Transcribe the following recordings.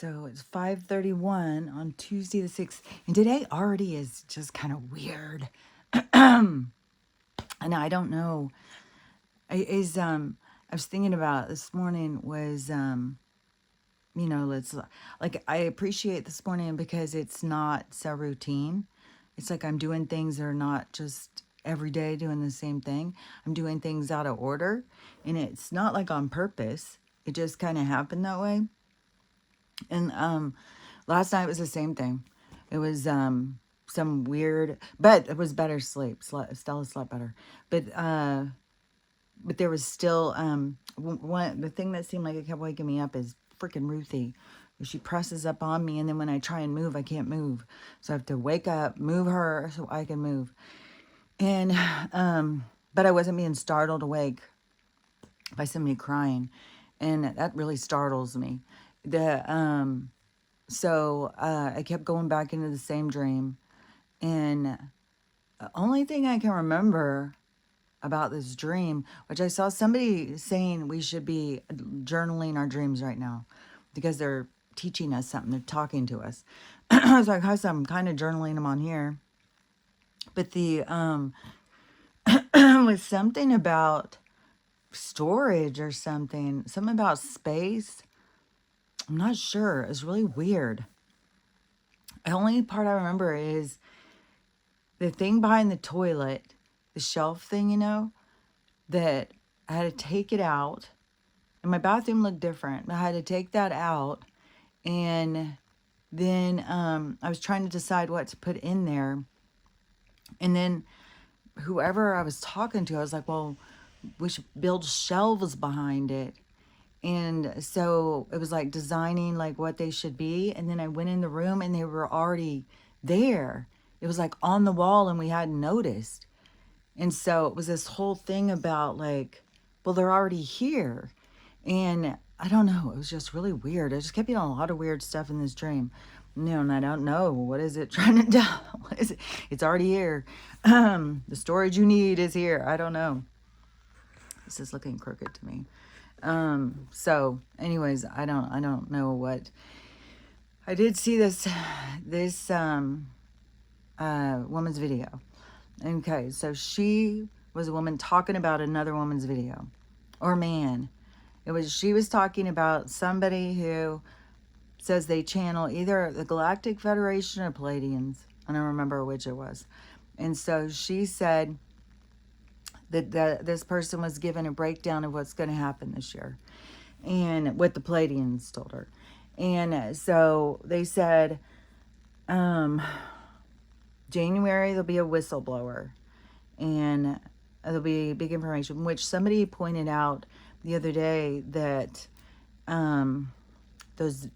So it's 5:31 on Tuesday the 6th. And today already is just kind of weird. And I don't know. I was thinking about this morning was let's like I appreciate this morning because it's not so routine. It's like I'm doing things that are not just every day doing the same thing. I'm doing things out of order, and it's not like on purpose. It just kind of happened that way. And last night was the same thing. It was some weird, but it was better sleep. Stella slept better, but there was still one. The thing that seemed like it kept waking me up is freaking Ruthie. She presses up on me, and then when I try and move, I can't move. So I have to wake up, move her so I can move. And but I wasn't being startled awake by somebody crying, and that really startles me. I kept going back into the same dream, and the only thing I can remember about this dream, which I saw somebody saying we should be journaling our dreams right now because they're teaching us something, they're talking to us. I was like, I'm kind of journaling them on here. But the was something about storage or something about space. I'm not sure. It's really weird. The only part I remember is the thing behind the toilet, the shelf thing, that I had to take it out. And my bathroom looked different. I had to take that out. And then I was trying to decide what to put in there. And then whoever I was talking to, I was like, well, we should build shelves behind it. And so it was like designing like what they should be. And then I went in the room and they were already there. It was like on the wall and we hadn't noticed. And so it was this whole thing about like, well, they're already here. And I don't know. It was just really weird. I just kept getting a lot of weird stuff in this dream. And I don't know. What is it trying to do? What is it? It's already here. The storage you need is here. I don't know. This is looking crooked to me. So anyways, I don't know what. I did see this woman's video. Okay, so she was a woman talking about another woman's video, or man. She was talking about somebody who says they channel either the Galactic Federation or Pleiadians. I don't remember which it was. And so she said that this person was given a breakdown of what's going to happen this year and what the Pleiadians told her. And so they said, January, there'll be a whistleblower and there'll be big information, which somebody pointed out the other day that those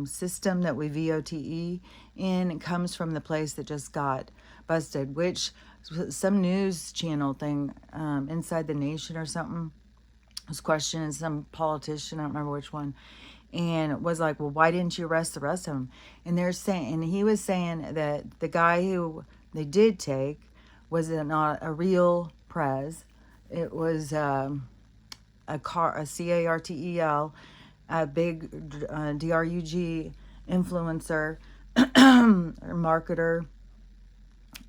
system that we VOTE in comes from the place that just got busted, which some news channel thing Inside the Nation or something was questioning some politician, I don't remember which one, and was like, well, why didn't you arrest the rest of them? And they're saying, and he was saying that the guy who they did take was not a real prez. It was a CARTEL, a big DRUG influencer or marketer,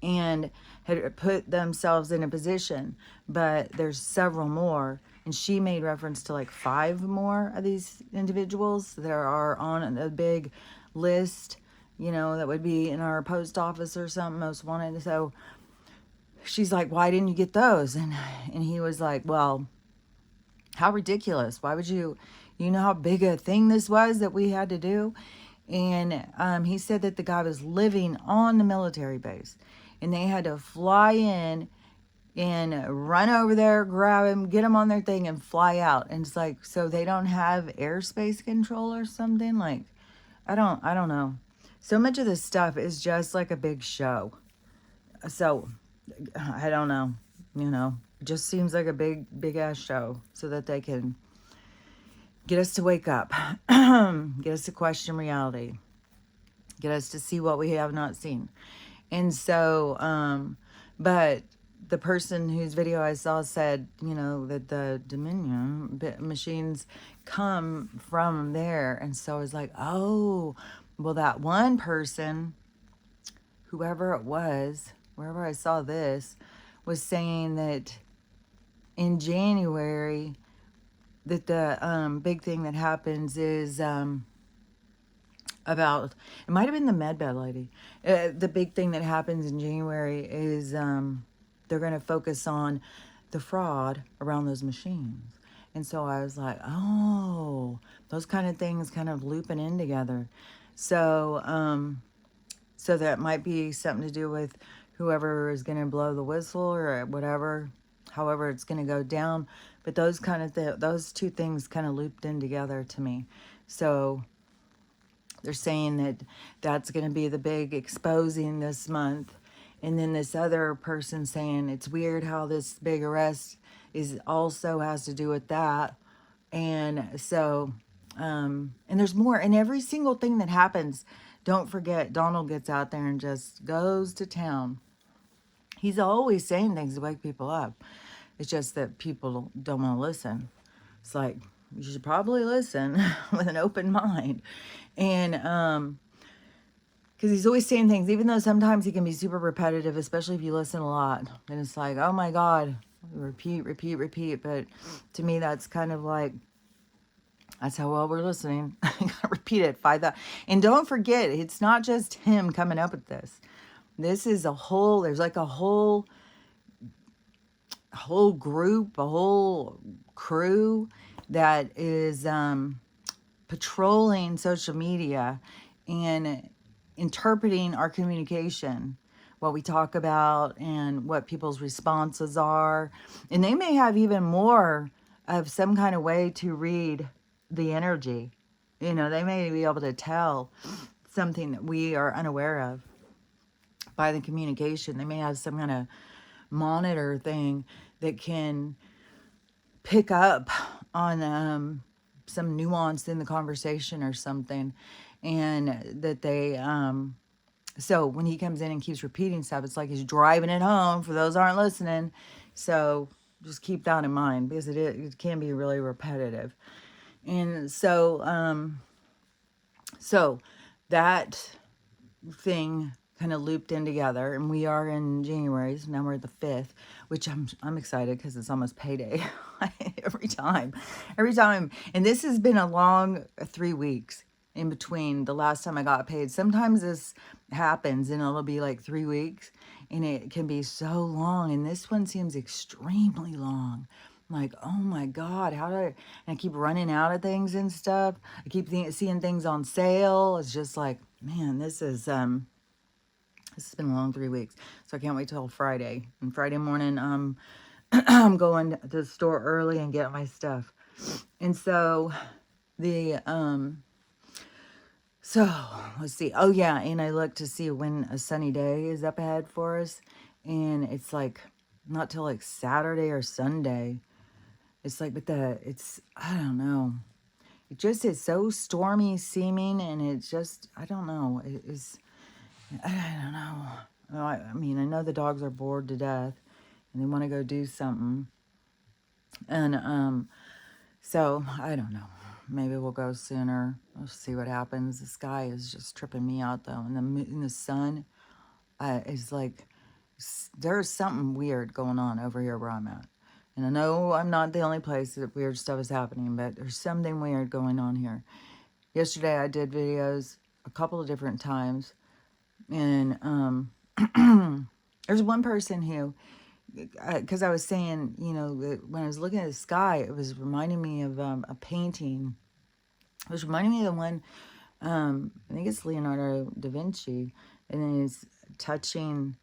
and had put themselves in a position. But there's several more. And she made reference to like 5 more of these individuals that are on a big list, that would be in our post office or something, most wanted. So she's like, why didn't you get those? And he was like, well, how ridiculous. Why would you know how big a thing this was that we had to do? And he said that the guy was living on the military base and they had to fly in and run over there, grab him, get him on their thing and fly out. And it's like, so they don't have airspace control or something? Like, I don't know. So much of this stuff is just like a big show. So I don't know, it just seems like a big ass show so that they can get us to wake up, get us to question reality, get us to see what we have not seen. And so, but the person whose video I saw said, that the Dominion machines come from there. And so I was like, oh, well, that one person, whoever it was, wherever I saw this, was saying that in January, that the big thing that happens is about, it might have been the medbed lady. The big thing that happens in January is they're going to focus on the fraud around those machines. And so I was like, oh, those kind of things kind of looping in together. So, so that might be something to do with whoever is going to blow the whistle or whatever, however it's going to go down. But those kind of those two things kind of looped in together to me. So they're saying that that's going to be the big exposing this month. And then this other person saying it's weird how this big arrest is also has to do with that. And so, and there's more. And every single thing that happens, don't forget, Donald gets out there and just goes to town. He's always saying things to wake people up. It's just that people don't want to listen. It's like, you should probably listen with an open mind. And, because he's always saying things, even though sometimes he can be super repetitive, especially if you listen a lot. And it's like, oh my God, repeat, repeat, repeat. But to me, that's kind of like, that's how well we're listening. Repeat it 5,000. And don't forget, it's not just him coming up with this. This is a whole, there's like a whole group, a whole crew that is patrolling social media and interpreting our communication, what we talk about and what people's responses are. And they may have even more of some kind of way to read the energy. They may be able to tell something that we are unaware of by the communication. They may have some kind of monitor thing that can pick up on some nuance in the conversation or something. And that they, so when he comes in and keeps repeating stuff, it's like he's driving it home for those aren't listening. So just keep that in mind, because it can be really repetitive. And so, so that thing kind of looped in together, and we are in January, so now we're at the 5th, which I'm excited because it's almost payday. every time. And this has been a long 3 weeks in between the last time I got paid. Sometimes this happens and it'll be like 3 weeks, and it can be so long, and this one seems extremely long. I'm like, oh my God, and I keep running out of things and stuff. I keep seeing things on sale. It's just like, man, this has been a long 3 weeks. So I can't wait till Friday. And Friday morning, I'm going to the store early and get my stuff. And so so let's see. Oh yeah, and I look to see when a sunny day is up ahead for us. And it's like not till like Saturday or Sunday. It's like, I don't know. It just is so stormy seeming, and it's just, I don't know. I don't know. I mean, I know the dogs are bored to death and they want to go do something. And so I don't know. Maybe we'll go sooner. We'll see what happens. The sky is just tripping me out though. And the sun is like, there's something weird going on over here where I'm at. And I know I'm not the only place that weird stuff is happening, but there's something weird going on here. Yesterday I did videos a couple of different times. And there's one person who, because I was saying, when I was looking at the sky, it was reminding me of a painting. It was reminding me of the one, I think it's Leonardo da Vinci, and then he's touching,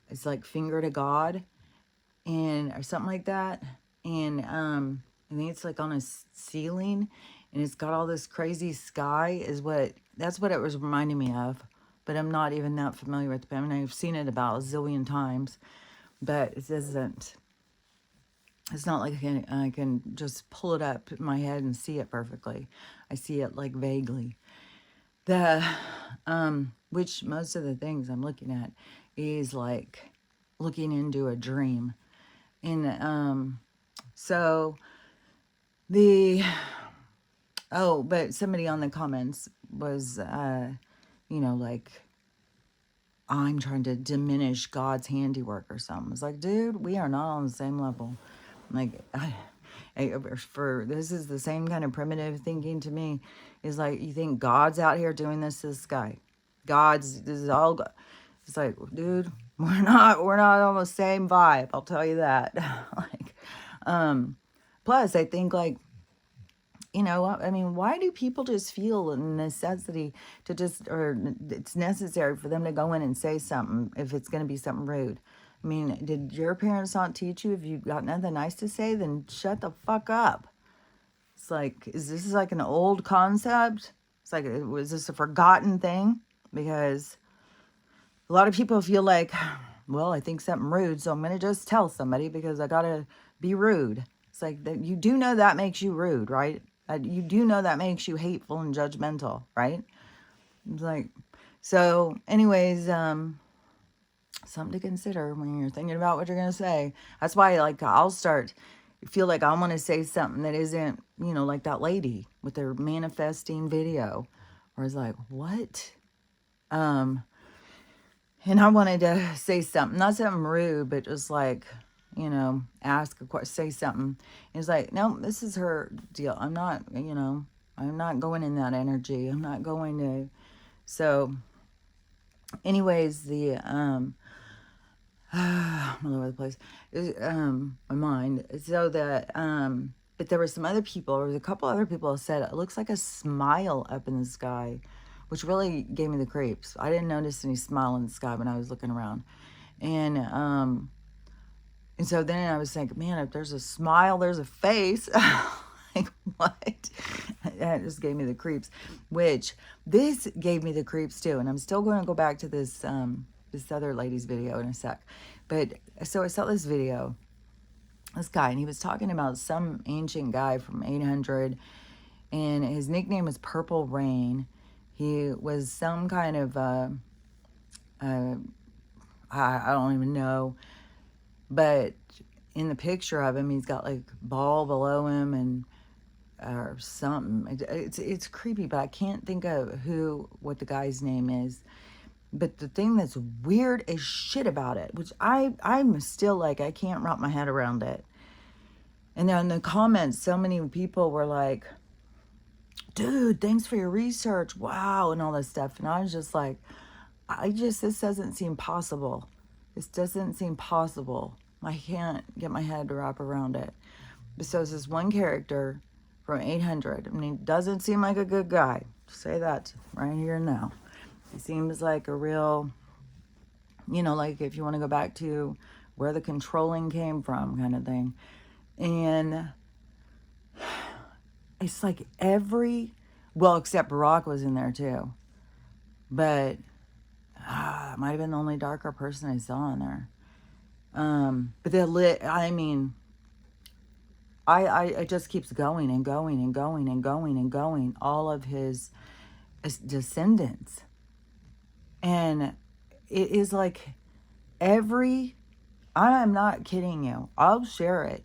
it's like finger to God, or something like that. And I think it's like on a ceiling, and it's got all this crazy sky. That's what it was reminding me of. But I'm not even that familiar with it. I mean, I've seen it about a zillion times, but it isn't. It's not like I can just pull it up in my head and see it perfectly. I see it like vaguely. Which most of the things I'm looking at is like looking into a dream. And so the oh, but somebody on the comments was like, I'm trying to diminish God's handiwork or something. It's like, dude, we are not on the same level. Like, for this is the same kind of primitive thinking to me. Is like, you think God's out here doing this to this guy? This is all. It's like, dude, we're not on the same vibe. I'll tell you that. Like, plus, I think like, I mean, why do people just feel a necessity to or it's necessary for them to go in and say something if it's going to be something rude? I mean, did your parents not teach you if you got nothing nice to say, then shut the fuck up? It's like, is this like an old concept? It's like, was this a forgotten thing? Because a lot of people feel like, well, I think something rude, so I'm going to just tell somebody because I got to be rude. It's like, that you do know that makes you rude, right? You do know that makes you hateful and judgmental, right? It's like, so anyways, something to consider when you're thinking about what you're going to say. That's why, like, feel like I want to say something that isn't, like that lady with their manifesting video, where it's like, what? And I wanted to say something, not something rude, but just like, ask a question, say something. And it's like, no, this is her deal. I'm not, I'm not going in that energy. I'm not going to. So, anyways, I'm all over the place. My mind. So that, but there were some other people, there was a couple other people that said, it looks like a smile up in the sky, which really gave me the creeps. I didn't notice any smile in the sky when I was looking around. And so then I was thinking, man, if there's a smile, there's a face. Like, what? That just gave me the creeps, which this gave me the creeps too. And I'm still going to go back to this, this other lady's video in a sec. But so I saw this video, this guy, and he was talking about some ancient guy from 800, and his nickname was Purple Rain. He was some kind of, I don't even know, but in the picture of him, he's got like ball below him and or something. It's creepy, but I can't think of what the guy's name is. But the thing that's weird as shit about it, which I'm still like, I can't wrap my head around it. And then in the comments, so many people were like, dude, thanks for your research. Wow. And all this stuff. And I was just like, this doesn't seem possible. This doesn't seem possible. I can't get my head to wrap around it. So it's this one character from 800. I mean, doesn't seem like a good guy. Say that right here and now. He seems like a real, like if you want to go back to where the controlling came from kind of thing. And it's like except Barack was in there too. But it might have been the only darker person I saw in there. But it just keeps going and going and going and going and going. All of his descendants. And it is like I'm not kidding you. I'll share it.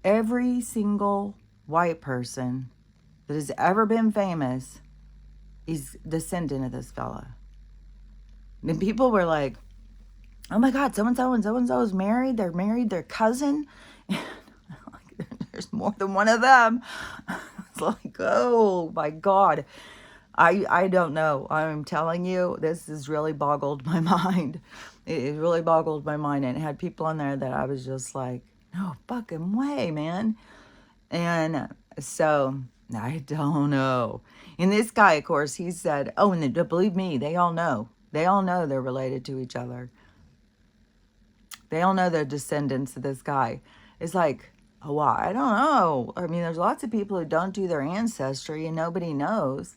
Every single white person that has ever been famous is descendant of this fella. And people were like, oh my God, so-and-so and so-and-so is married. They're married their cousin. There's more than one of them. It's like, oh my God. I don't know. I'm telling you, this has really boggled my mind. It really boggled my mind. And it had people on there that I was just like, no fucking way, man. And so, I don't know. And this guy, of course, he said, oh, and believe me, they all know. They all know they're related to each other. They all know they're descendants of this guy. It's like, oh, wow, I don't know. I mean, there's lots of people who don't do their ancestry and nobody knows.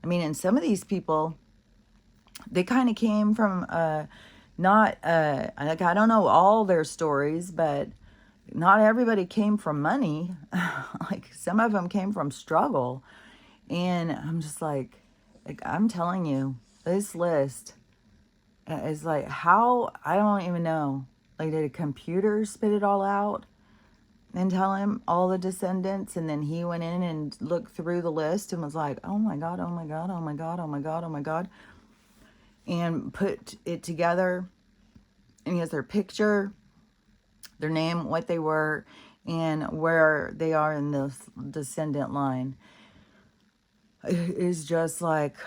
I mean, and some of these people, they kind of came from, like, I don't know all their stories, but not everybody came from money. Like, some of them came from struggle. And I'm just like, I'm telling you, this list is like, how, I don't even know. Like, did a computer spit it all out and tell him all the descendants? And then he went in and looked through the list and was like, oh my God, oh my God, oh my God, oh my God, oh my God. And put it together. And he has their picture, their name, what they were, and where they are in the descendant line. It is just like,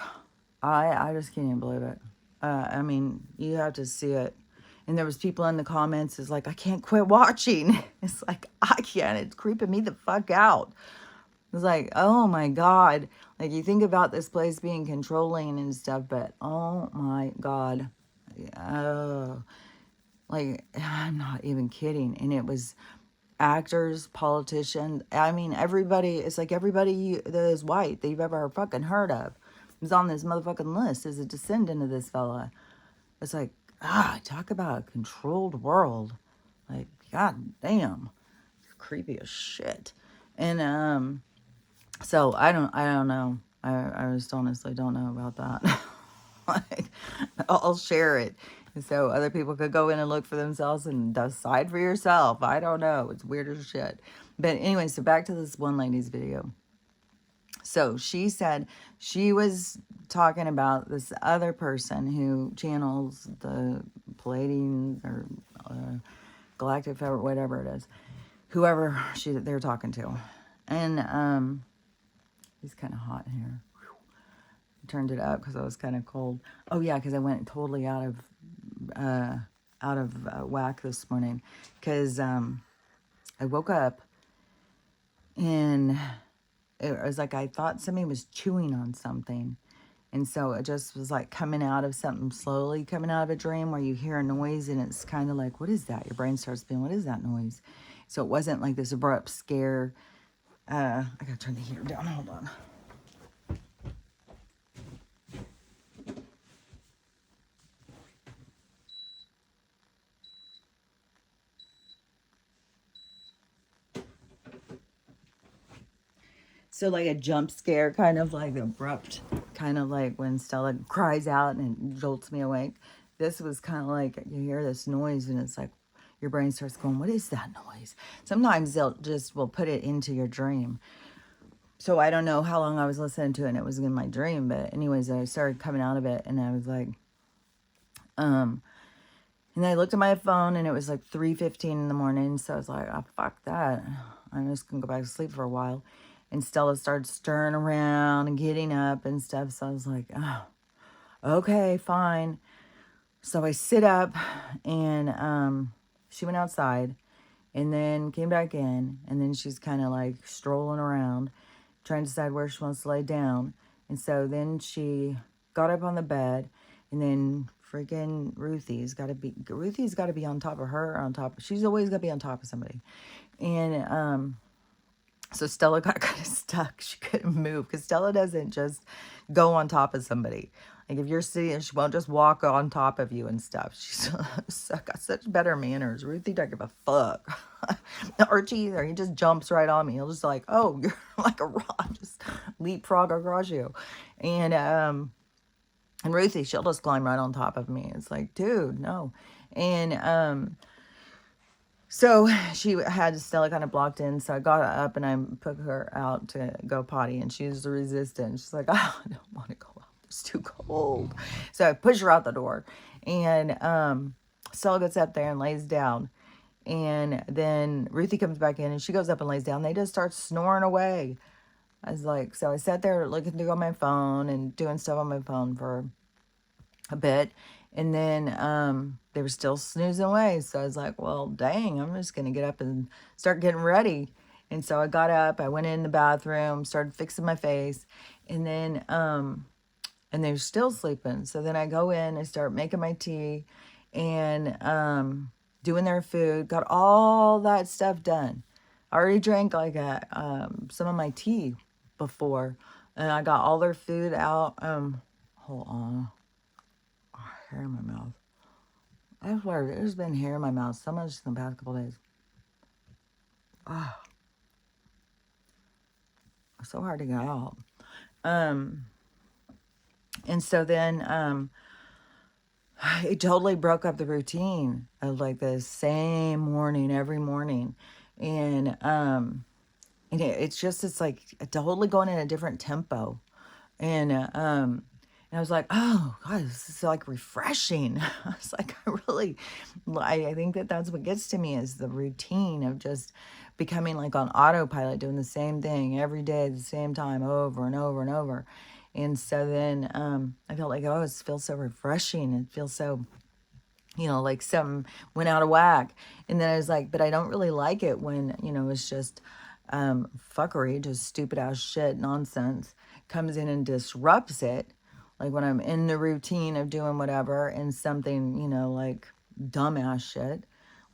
I just can't even believe it. I mean, you have to see it. And there was people in the comments is like, I can't quit watching. It's like, I can't. It's creeping me the fuck out. It's like, oh my God. Like, you think about this place being controlling and stuff, but oh my God. Oh, like, I'm not even kidding. And it was actors, politicians. I mean, everybody, it's like everybody that is white that you've ever fucking heard of is on this motherfucking list as a descendant of this fella. It's like, talk about a controlled world. Like, god damn. It's creepy as shit. And so I don't know. I just honestly don't know about that. Like, I'll share it so other people could go in and look for themselves and decide for yourself. I don't know. It's weird as shit. But anyway, so back to this one lady's video. So she said she was talking about this other person who channels the Palladian or Galactic Fabric, whatever it is, whoever they're talking to, and he's kind of hot in here. I turned it up because I was kind of cold. Oh yeah, because I went totally out of whack this morning because I woke up and it was like I thought somebody was chewing on something. And so it just was like coming out of something slowly, coming out of a dream where you hear a noise and it's kind of like, what is that? Your brain starts being, what is that noise? So it wasn't like this abrupt scare. I gotta turn the heater down. Hold on. So like a jump scare, kind of like abrupt, kind of like when Stella cries out and it jolts me awake. This was kind of like you hear this noise and it's like your brain starts going, what is that noise? Sometimes will put it into your dream. So I don't know how long I was listening to it and it was in my dream. But anyways, I started coming out of it and I was like, and I looked at my phone and it was like 3:15 in the morning. So I was like, oh, fuck that. I'm just going to go back to sleep for a while. And Stella started stirring around and getting up and stuff. So I was like, oh, okay, fine. So I sit up and she went outside and then came back in. And then she's kind of like strolling around, trying to decide where she wants to lay down. And so then she got up on the bed and then freaking Ruthie's got to be on top of her, she's always got to be on top of somebody. And so Stella got kind of stuck. She couldn't move because Stella doesn't just go on top of somebody. Like if you're sitting, she won't just walk on top of you and stuff. She's got such better manners. Ruthie don't give a fuck. Archie either. He just jumps right on me. He'll just like, oh, you're like a rock, just leapfrog across you. And Ruthie, she'll just climb right on top of me. It's like, dude, no. And so she had Stella kind of blocked in. So I got her up and I put her out to go potty. And she was resistant. She's like, oh, I don't want to go out. It's too cold. So I push her out the door. And Stella gets up there and lays down. And then Ruthie comes back in and she goes up and lays down. They just start snoring away. I was like, so I sat there looking through on my phone and doing stuff on my phone for a bit. And then they were still snoozing away. So I was like, well, dang, I'm just going to get up and start getting ready. And so I got up, I went in the bathroom, started fixing my face. And then, and they were still sleeping. So then I go in, I start making my tea and doing their food, got all that stuff done. I already drank like some of my tea before. And I got all their food out. Hold on. Hair in my mouth. I swear, there's been hair in my mouth so much in the past couple days. Ah, it's so hard to get out. And so then, it totally broke up the routine of like the same morning every morning. And it's just, it's like totally going in a different tempo. And I was like, oh God, this is like refreshing. I was like, I think that that's what gets to me is the routine of just becoming like on autopilot, doing the same thing every day at the same time over and over and over. And so then I felt like, oh, it feels so refreshing. It feels so, like something went out of whack. And then I was like, but I don't really like it when, it's just fuckery, just stupid ass shit, nonsense comes in and disrupts it. Like when I'm in the routine of doing whatever and something, like dumbass shit,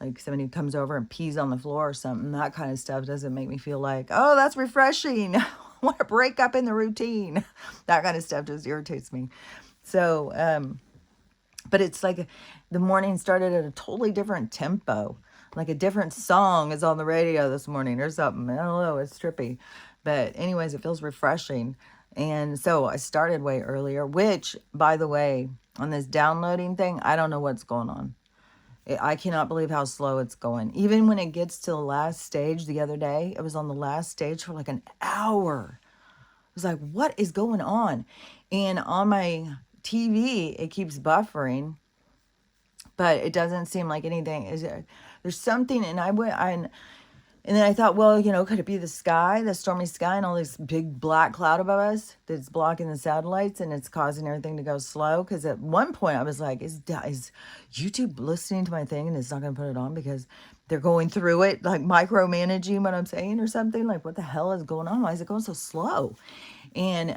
like somebody comes over and pees on the floor or something, that kind of stuff doesn't make me feel like, oh, that's refreshing. I want to break up in the routine. That kind of stuff just irritates me. So, but it's like the morning started at a totally different tempo. Like a different song is on the radio this morning or something. I don't know. It's trippy. But, anyways, it feels refreshing. And so I started way earlier, which, by the way, on this downloading thing, I don't know what's going on. I cannot believe how slow it's going. Even when it gets to the last stage the other day, it was on the last stage for like an hour. I was like, what is going on? And on my TV, it keeps buffering, but it doesn't seem like anything is. There's something, and and then I thought, well, could it be the sky, the stormy sky, and all this big black cloud above us that's blocking the satellites and it's causing everything to go slow? Because at one point I was like, is YouTube listening to my thing and it's not going to put it on because they're going through it, like micromanaging what I'm saying or something? Like, what the hell is going on? Why is it going so slow? And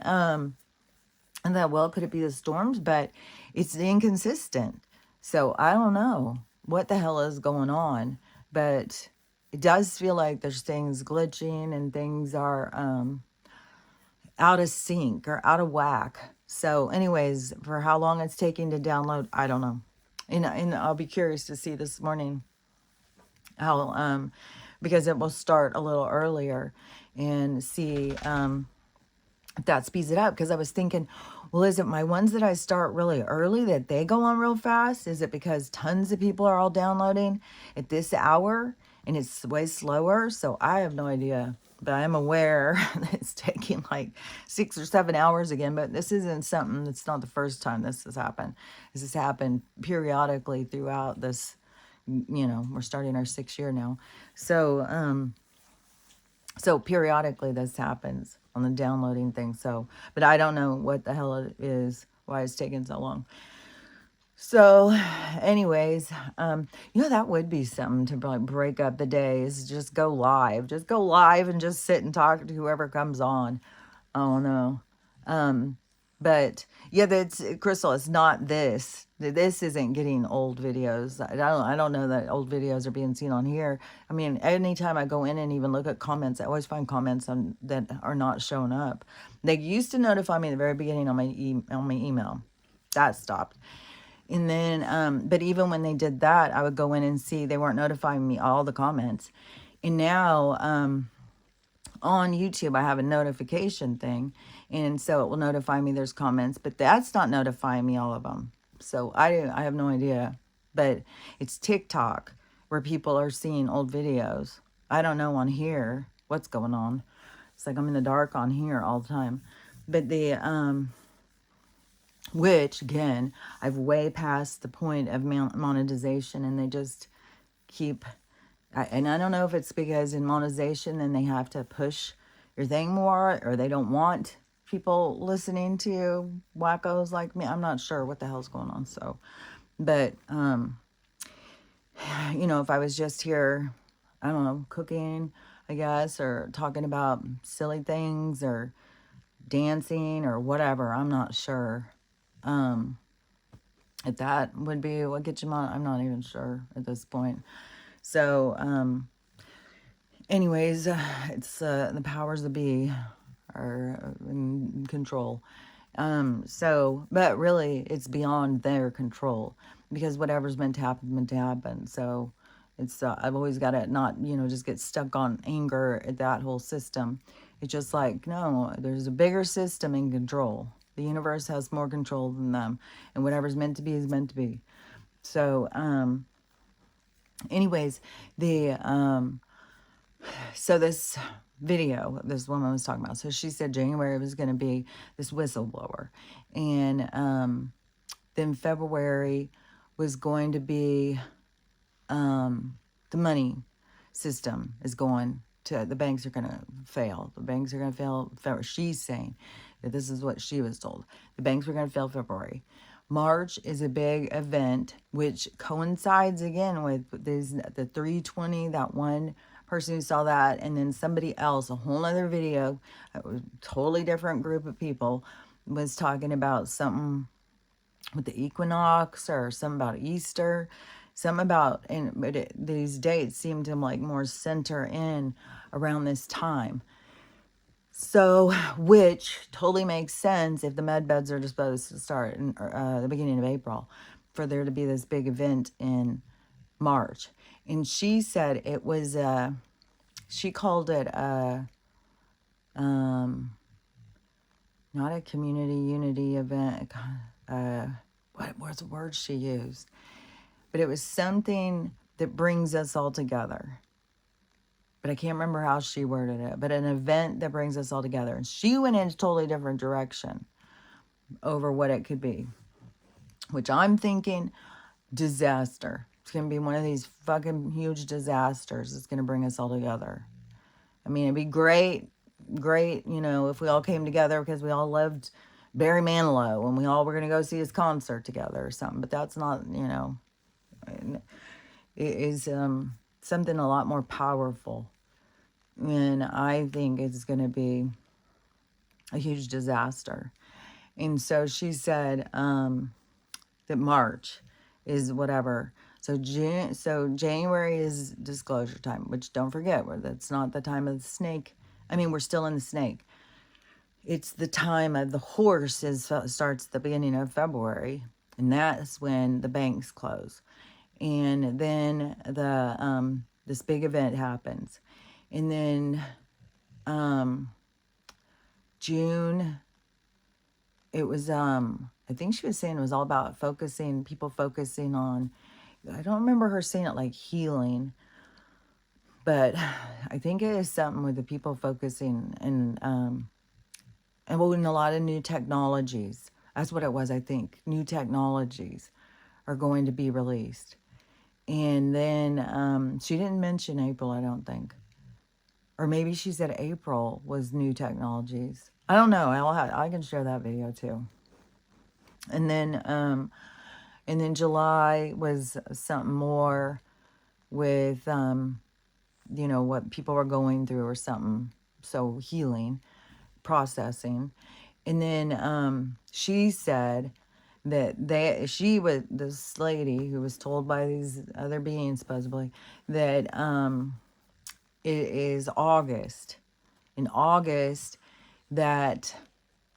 that, well, could it be the storms? But it's inconsistent. So I don't know what the hell is going on. But it does feel like there's things glitching and things are out of sync or out of whack. So, anyways, for how long it's taking to download, I don't know. And I'll be curious to see this morning how, because it will start a little earlier and see if that speeds it up. Because I was thinking, well, is it my ones that I start really early that they go on real fast? Is it because tons of people are all downloading at this hour and it's way slower? So I have no idea, but I am aware that it's taking like 6 or 7 hours again. But this isn't something, it's not the first time this has happened. This has happened periodically throughout this, we're starting our 6th year now. So periodically this happens on the downloading thing. So, but I don't know what the hell it is, why it's taking so long. So, anyways, that would be something to like break up the days. Just go live. Just go live and just sit and talk to whoever comes on. Oh no. But yeah, that's Crystal. It's not this. This isn't getting old videos. I don't know that old videos are being seen on here. I mean, anytime I go in and even look at comments, I always find comments that are not showing up. They used to notify me at the very beginning on my email. That stopped. And then, but even when they did that, I would go in and see they weren't notifying me all the comments. And now, on YouTube, I have a notification thing, and so it will notify me there's comments, but that's not notifying me all of them. So I have no idea, but it's TikTok where people are seeing old videos. I don't know on here what's going on. It's like I'm in the dark on here all the time. But which again, I've way past the point of monetization, and they just keep. And I don't know if it's because in monetization, then they have to push your thing more, or they don't want people listening to wackos like me. I'm not sure what the hell's going on. So, but if I was just here, I don't know, cooking, I guess, or talking about silly things or dancing or whatever, I'm not sure. If that would be what gets you on, I'm not even sure at this point. So, anyways, it's the powers that be are in control. But really, it's beyond their control because whatever's meant to happen, meant to happen. So it's I've always got to not just get stuck on anger at that whole system. It's just like no, there's a bigger system in control, The universe has more control than them. And whatever's meant to be is meant to be. So, anyways, so this video this woman was talking about, so she said January was going to be this whistleblower, and then February was going to be the money system is going to, the banks are going to fail. The banks are going to fail. She's saying that this is what she was told. The banks were going to fail February. March is a big event, which coincides again with the 320, that one person who saw that, and then somebody else, a whole other video, a totally different group of people, was talking about something with the equinox or something about Easter, something about, these dates seem to like more center in around this time. So, which totally makes sense if the med beds are supposed to start in the beginning of April, for there to be this big event in March. And she said it was she called it not a community unity event. What was the word she used? But it was something that brings us all together. But I can't remember how she worded it. But an event that brings us all together. And she went in a totally different direction over what it could be. Which I'm thinking disaster. It's going to be one of these fucking huge disasters that's going to bring us all together. I mean, it'd be great, you know, if we all came together because we all loved Barry Manilow and we all were going to go see his concert together or something. But that's not, you know, it is something a lot more powerful. And I think it's going to be a huge disaster. And so she said that March is whatever. So January is disclosure time, which don't forget, that's not the time of the snake. I mean, we're still in the snake. It's the time of the horse starts the beginning of February, and that's when the banks close. And then this big event happens. And then June, it was I think she was saying it was all about people focusing on, I don't remember her saying it like healing, but I think it is something with the people focusing and in a lot of new technologies. That's what it was, I think. New technologies are going to be released. And then she didn't mention April, I don't think. Or maybe she said April was new technologies. I don't know. I can share that video too. And then July was something more with you know, what people were going through or something. So healing, processing. And then she said that she was this lady who was told by these other beings supposedly that it is August. In August, that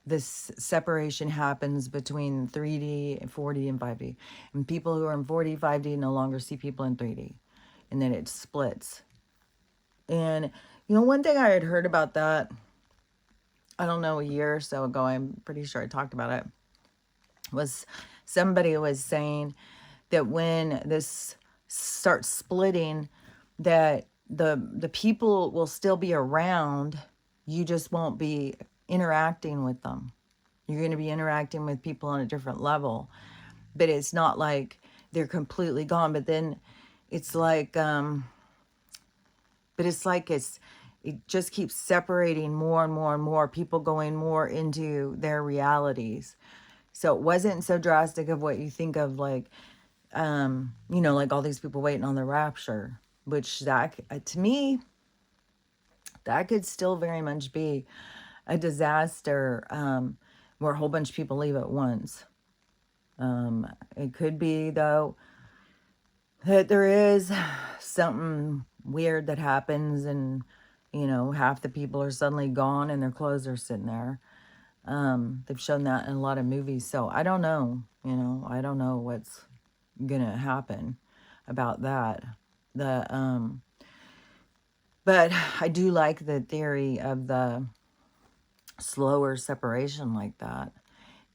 this separation happens between 3D and 4D and 5D. And people who are in 4D, 5D no longer see people in 3D. And then it splits. And, you know, one thing I had heard about that, I don't know, a year or so ago, I'm pretty sure I talked about it, was somebody was saying that when this starts splitting, that the people will still be around, you just won't be interacting with them. You're going to be interacting with people on a different level, but it's not like they're completely gone. But then it's like it just keeps separating more and more and more, people going more into their realities. So it wasn't so drastic of what you think of, like you know, like all these people waiting on the rapture, which that, to me, that could still very much be a disaster where a whole bunch of people leave at once. It could be, though, that there is something weird that happens and, you know, half the people are suddenly gone and their clothes are sitting there. They've shown that in a lot of movies. So I don't know, you know, I don't know what's gonna happen about that. But I do like the theory of the slower separation like that.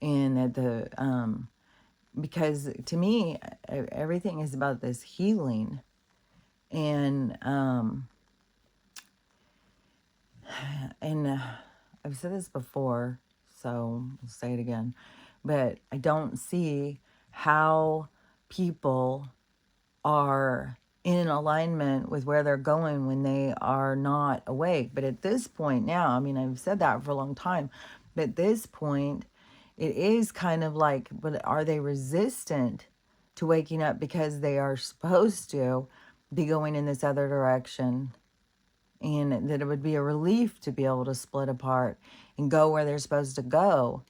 And that because to me, everything is about this healing. And, I've said this before, so I'll say it again, but I don't see how people are in alignment with where they're going when they are not awake. But at this point now, I mean, I've said that for a long time, but at this point, it is kind of like, but are they resistant to waking up because they are supposed to be going in this other direction? And that it would be a relief to be able to split apart and go where they're supposed to go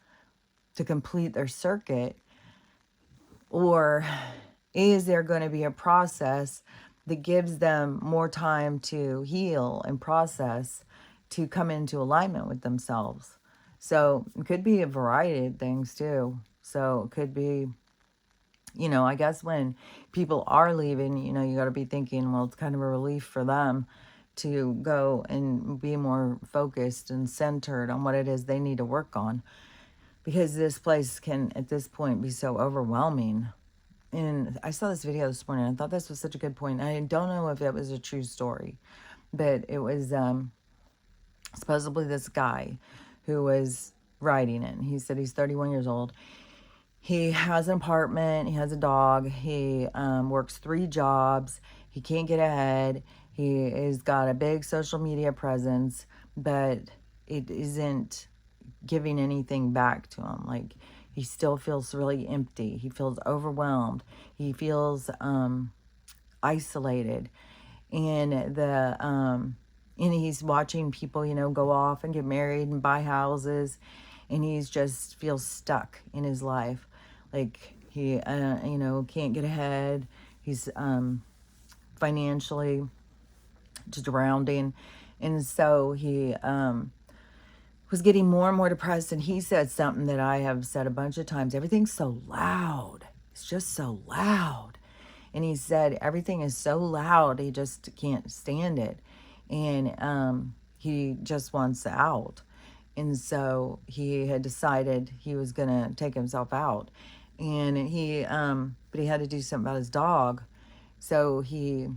to complete their circuit? Or is there going to be a process that gives them more time to heal and process, to come into alignment with themselves? So it could be a variety of things too. So it could be, I guess when people are leaving, you got to be thinking, well, it's kind of a relief for them to go and be more focused and centered on what it is they need to work on. Because this place can, at this point, be so overwhelming. And I saw this video this morning. I thought this was such a good point. I don't know if it was a true story, but it was supposedly this guy who was writing it. He said he's 31 years old. He has an apartment. He has a dog. He works 3 jobs. He can't get ahead. He has got a big social media presence, but it isn't giving anything back to him. Like, he still feels really empty. He feels overwhelmed. He feels isolated. And he's watching people, go off and get married and buy houses, and he's just feels stuck in his life. Like, he, can't get ahead. He's financially just drowning. And so he was getting more and more depressed. And he said something that I have said a bunch of times. Everything's so loud. It's just so loud. And he said everything is so loud, he just can't stand it. And he just wants out. And so he had decided he was going to take himself out. And but he had to do something about his dog. So he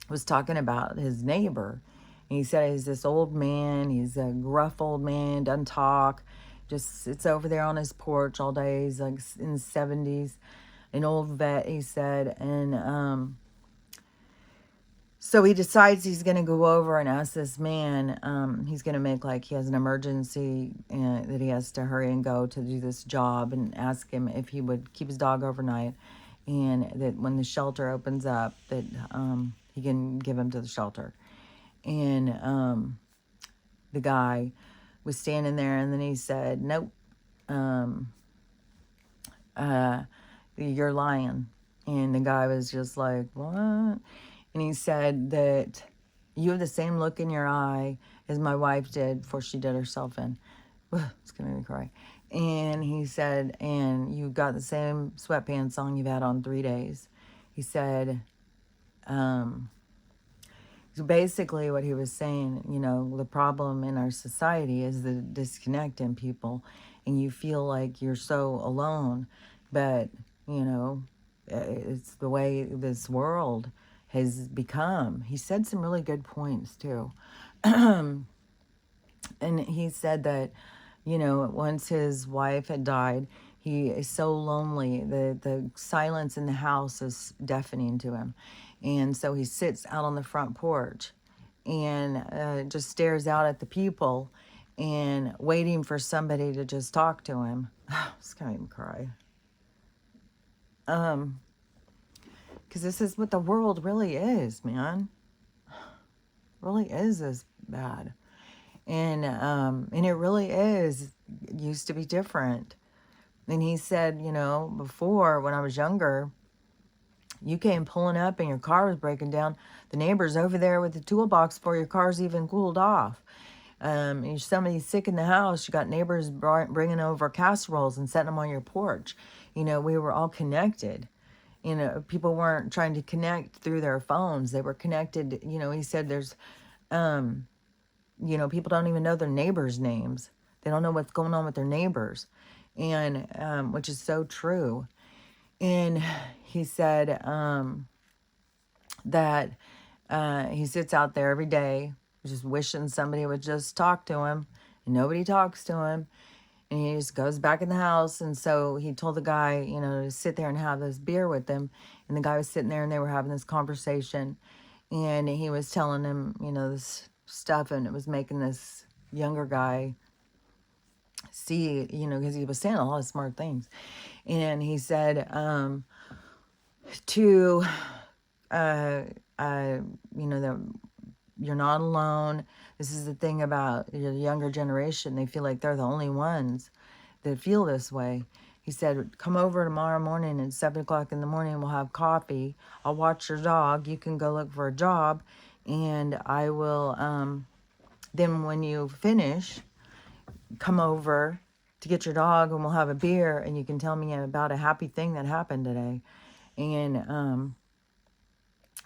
was talking about his neighbor. And he said he's this old man. He's a gruff old man, doesn't talk, just sits over there on his porch all day. He's like in his 70s, an old vet, he said. And so he decides he's going to go over and ask this man, he's going to make like he has an emergency that he has to hurry and go to do this job, and ask him if he would keep his dog overnight, and that when the shelter opens up, that he can give him to the shelter. And the guy was standing there, and then he said, nope, you're lying. And the guy was just like, what? And he said that you have the same look in your eye as my wife did before she did herself in. It's going to make me cry. And he said, and you got the same sweatpants on you've had on 3 days. He said, so basically what he was saying, the problem in our society is the disconnect in people. And you feel like you're so alone. But, it's the way this world has become. He said some really good points too. And he said that, once his wife had died, he is so lonely. The silence in the house is deafening to him. And so he sits out on the front porch and just stares out at the people and waiting for somebody to just talk to him. It's going to make me cry. Because this is what the world really is, man. Really is as bad. And it really is, used to be different. And he said, before, when I was younger, you came pulling up and your car was breaking down. The neighbor's over there with the toolbox before your car's even cooled off. If somebody's sick in the house, you got neighbors bringing over casseroles and setting them on your porch. We were all connected. People weren't trying to connect through their phones. They were connected. He said there's, people don't even know their neighbors' names. They don't know what's going on with their neighbors. and which is so true. And he said that he sits out there every day just wishing somebody would just talk to him, and nobody talks to him. And he just goes back in the house. And so he told the guy, to sit there and have this beer with him. And the guy was sitting there and they were having this conversation. And he was telling him, this stuff. And it was making this younger guy see, because he was saying a lot of smart things. And he said, to, that you're not alone. This is the thing about the younger generation. They feel like they're the only ones that feel this way. He said, come over tomorrow morning at 7 o'clock in the morning. We'll have coffee. I'll watch your dog. You can go look for a job. And I will, then when you finish, come over to get your dog and we'll have a beer and you can tell me about a happy thing that happened today. And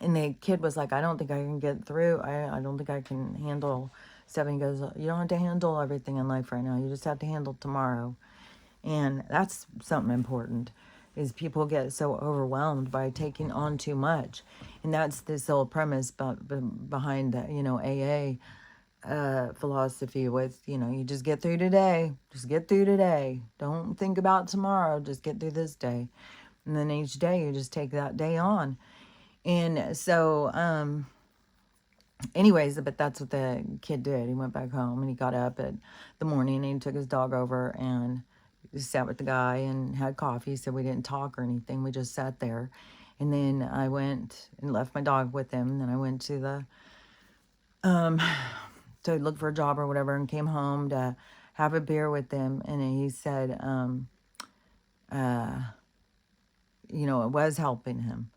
the kid was like, I don't think I can get through. I don't think I can handle stuff. And he goes, you don't have to handle everything in life right now. You just have to handle tomorrow. And that's something important, is people get so overwhelmed by taking on too much. And that's this whole premise behind, AA philosophy with, you just get through today. Just get through today. Don't think about tomorrow. Just get through this day. And then each day you just take that day on. And so, anyways, but that's what the kid did. He went back home and he got up at the morning and he took his dog over and sat with the guy and had coffee. So we didn't talk or anything. We just sat there. And then I went and left my dog with him. And then I went to to look for a job or whatever and came home to have a beer with him. And he said, it was helping him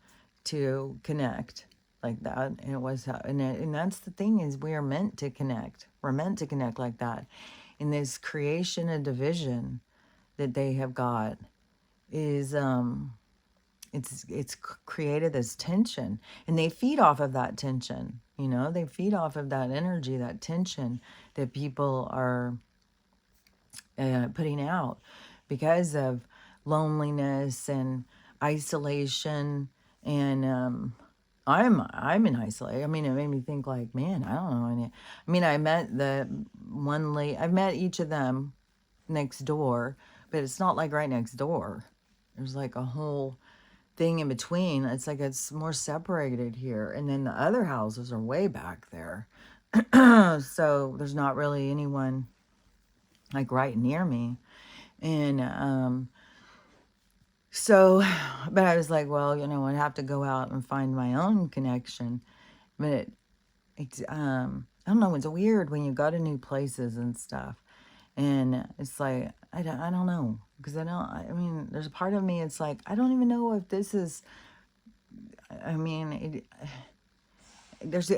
to connect like that. And it was, and that's the thing, is we are meant to connect. We're meant to connect like that. And this creation of division that they have got is, it's created this tension, and they feed off of that tension. They feed off of that energy, that tension that people are putting out because of loneliness and isolation. And I'm in isolation. I mean, it made me think like, man, I don't know. I mean, I met the one lady. I've met each of them next door, but it's not like right next door. There's like a whole thing in between. It's like it's more separated here. And then the other houses are way back there. So there's not really anyone like right near me. And so, but I was like, well, I'd have to go out and find my own connection. But I don't know, it's weird when you go to new places and stuff. And it's like, I don't know. Because I mean, there's a part of me, it's like, I don't even know if this is, I mean,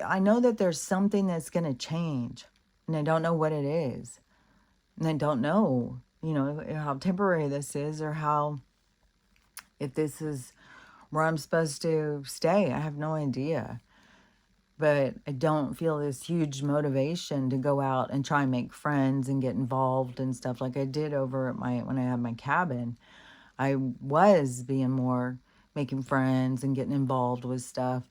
I know that there's something that's going to change. And I don't know what it is. And I don't know, how temporary this is, or if this is where I'm supposed to stay. I have no idea. But I don't feel this huge motivation to go out and try and make friends and get involved and stuff like I did over at when I had my cabin. I was being more making friends and getting involved with stuff.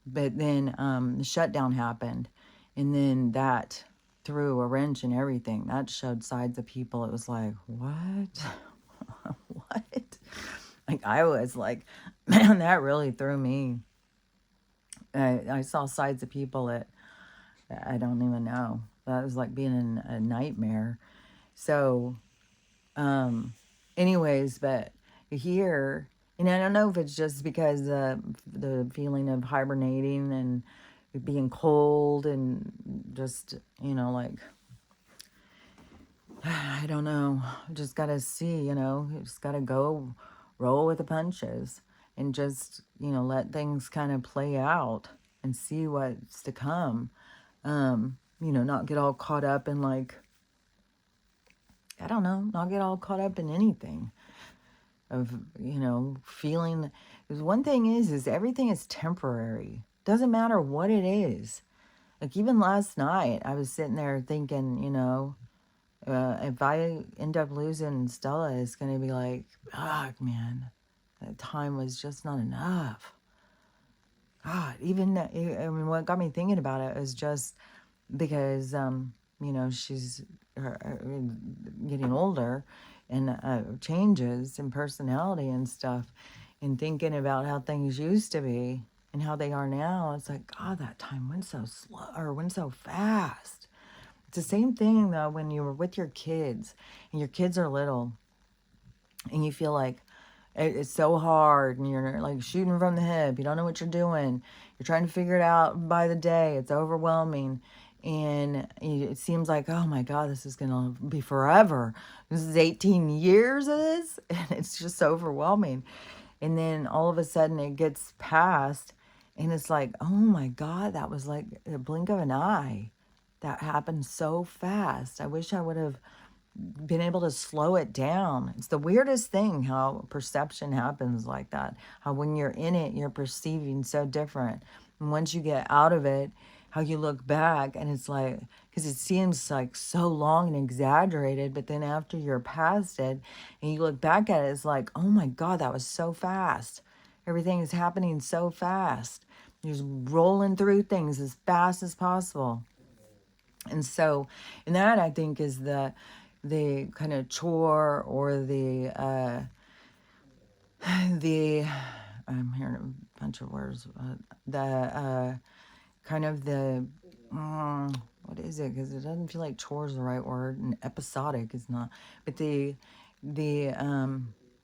But then the shutdown happened. And then that threw a wrench in everything. That showed sides of people. It was like, what? What? Like, I was like, man, that really threw me. I saw sides of people that I don't even know. That was like being in a nightmare. So, anyways, but here, and I don't know if it's just because the feeling of hibernating and being cold and just, like, I don't know. Just got to see, just got to go roll with the punches and just, let things kind of play out and see what's to come. Not get all caught up in like, I don't know, not get all caught up in anything of, feeling. Because one thing is everything is temporary. Doesn't matter what it is. Like even last night, I was sitting there thinking, If I end up losing Stella, it's going to be like, fuck, man, that time was just not enough. God, even, I mean, what got me thinking about it is just because, she's getting older and changes in personality and stuff, and thinking about how things used to be and how they are now. It's like, God, that time went so slow or went so fast. It's the same thing though when you were with your kids and your kids are little and you feel like it's so hard and you're like shooting from the hip. You don't know what you're doing. You're trying to figure it out by the day. It's overwhelming. And it seems like, oh my God, this is going to be forever. This is 18 years of this. And it's just so overwhelming. And then all of a sudden it gets past and it's like, oh my God, that was like a blink of an eye. That happened so fast. I wish I would have been able to slow it down. It's the weirdest thing how perception happens like that. How when you're in it, you're perceiving so different. And once you get out of it, how you look back and it's like, because it seems like so long and exaggerated, but then after you're past it and you look back at it, it's like, oh my God, that was so fast. Everything is happening so fast. You're just rolling through things as fast as possible. And so, and that I think is the kind of chore or the I'm hearing a bunch of words. The kind of the what is it? Because it doesn't feel like chore is the right word, and episodic is not. But the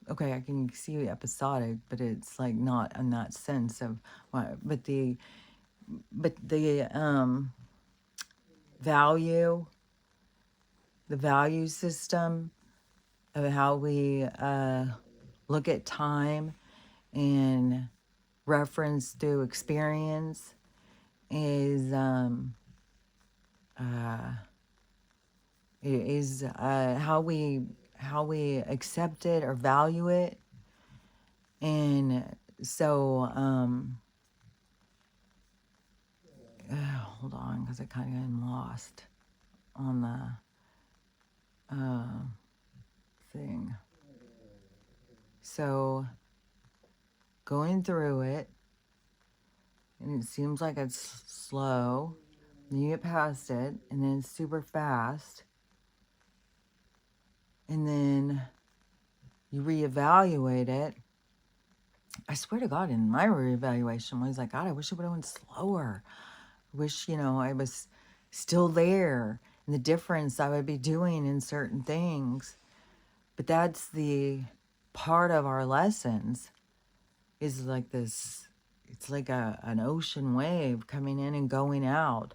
okay, I can see episodic, but it's like not in that sense of what. But the value, the value system of how we look at time and reference through experience is how we accept it or value it. And so hold on, because I kind of am lost on the thing. So going through it, and it seems like it's slow. Then you get past it, and then it's super fast. And then you reevaluate it. I swear to God, in my reevaluation, I was like, God, I wish it would have went slower. I wish, I was still there and the difference I would be doing in certain things. But that's the part of our lessons is like this, it's like an ocean wave coming in and going out.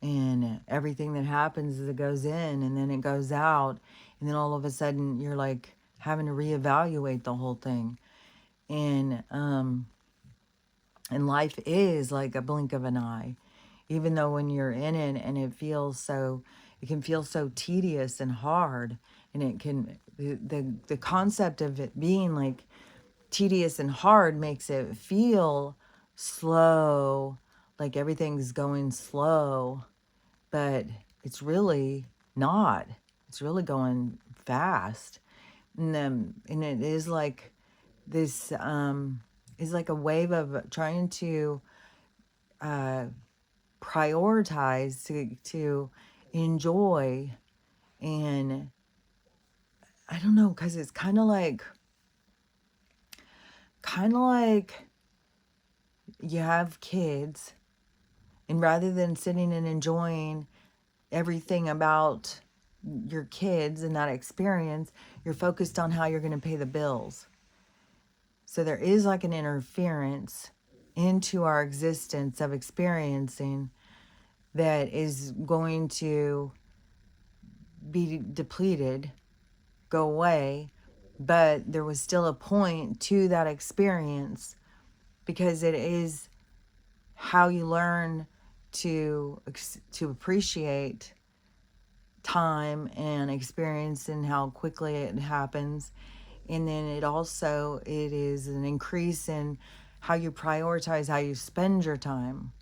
And everything that happens is it goes in and then it goes out. And then all of a sudden you're like having to reevaluate the whole thing. And life is like a blink of an eye, even though when you're in it and it can feel so tedious and hard, and it can the concept of it being like tedious and hard makes it feel slow, like everything's going slow, but it's really not. It's really going fast, and it is like this is like a wave of trying to prioritize to enjoy. And I don't know, because it's kind of like you have kids, and rather than sitting and enjoying everything about your kids and that experience, you're focused on how you're going to pay the bills. So there is like an interference into our existence of experiencing that is going to be depleted, go away, but there was still a point to that experience, because it is how you learn to appreciate time and experience and how quickly it happens. And then it is an increase in how you prioritize how you spend your time.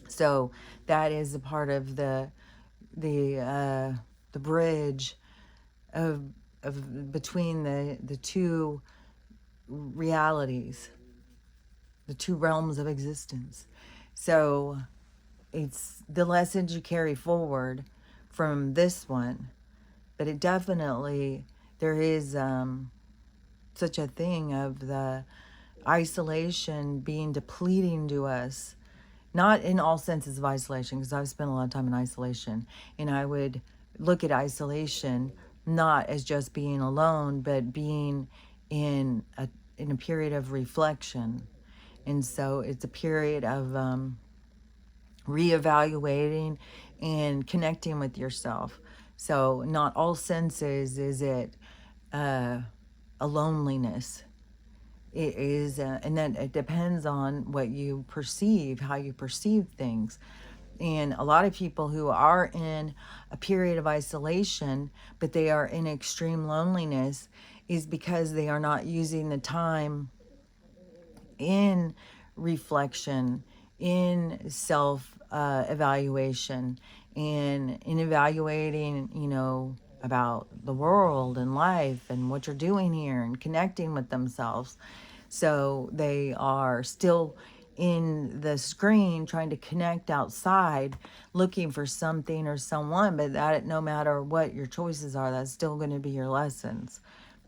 So that is a part of the the bridge of between the two realities, the two realms of existence. So it's the lessons you carry forward from this one, but it definitely, there is such a thing of the isolation being depleting to us, not in all senses of isolation, because I've spent a lot of time in isolation, and I would look at isolation not as just being alone, but being in a period of reflection. And so it's a period of reevaluating and connecting with yourself. So not all senses is it a loneliness. It is, and then it depends on what you perceive, how you perceive things. And a lot of people who are in a period of isolation, but they are in extreme loneliness, is because they are not using the time in reflection, in self evaluation, and in evaluating, about the world and life and what you're doing here and connecting with themselves. So they are still in the screen trying to connect outside, looking for something or someone, but that no matter what your choices are, that's still going to be your lessons.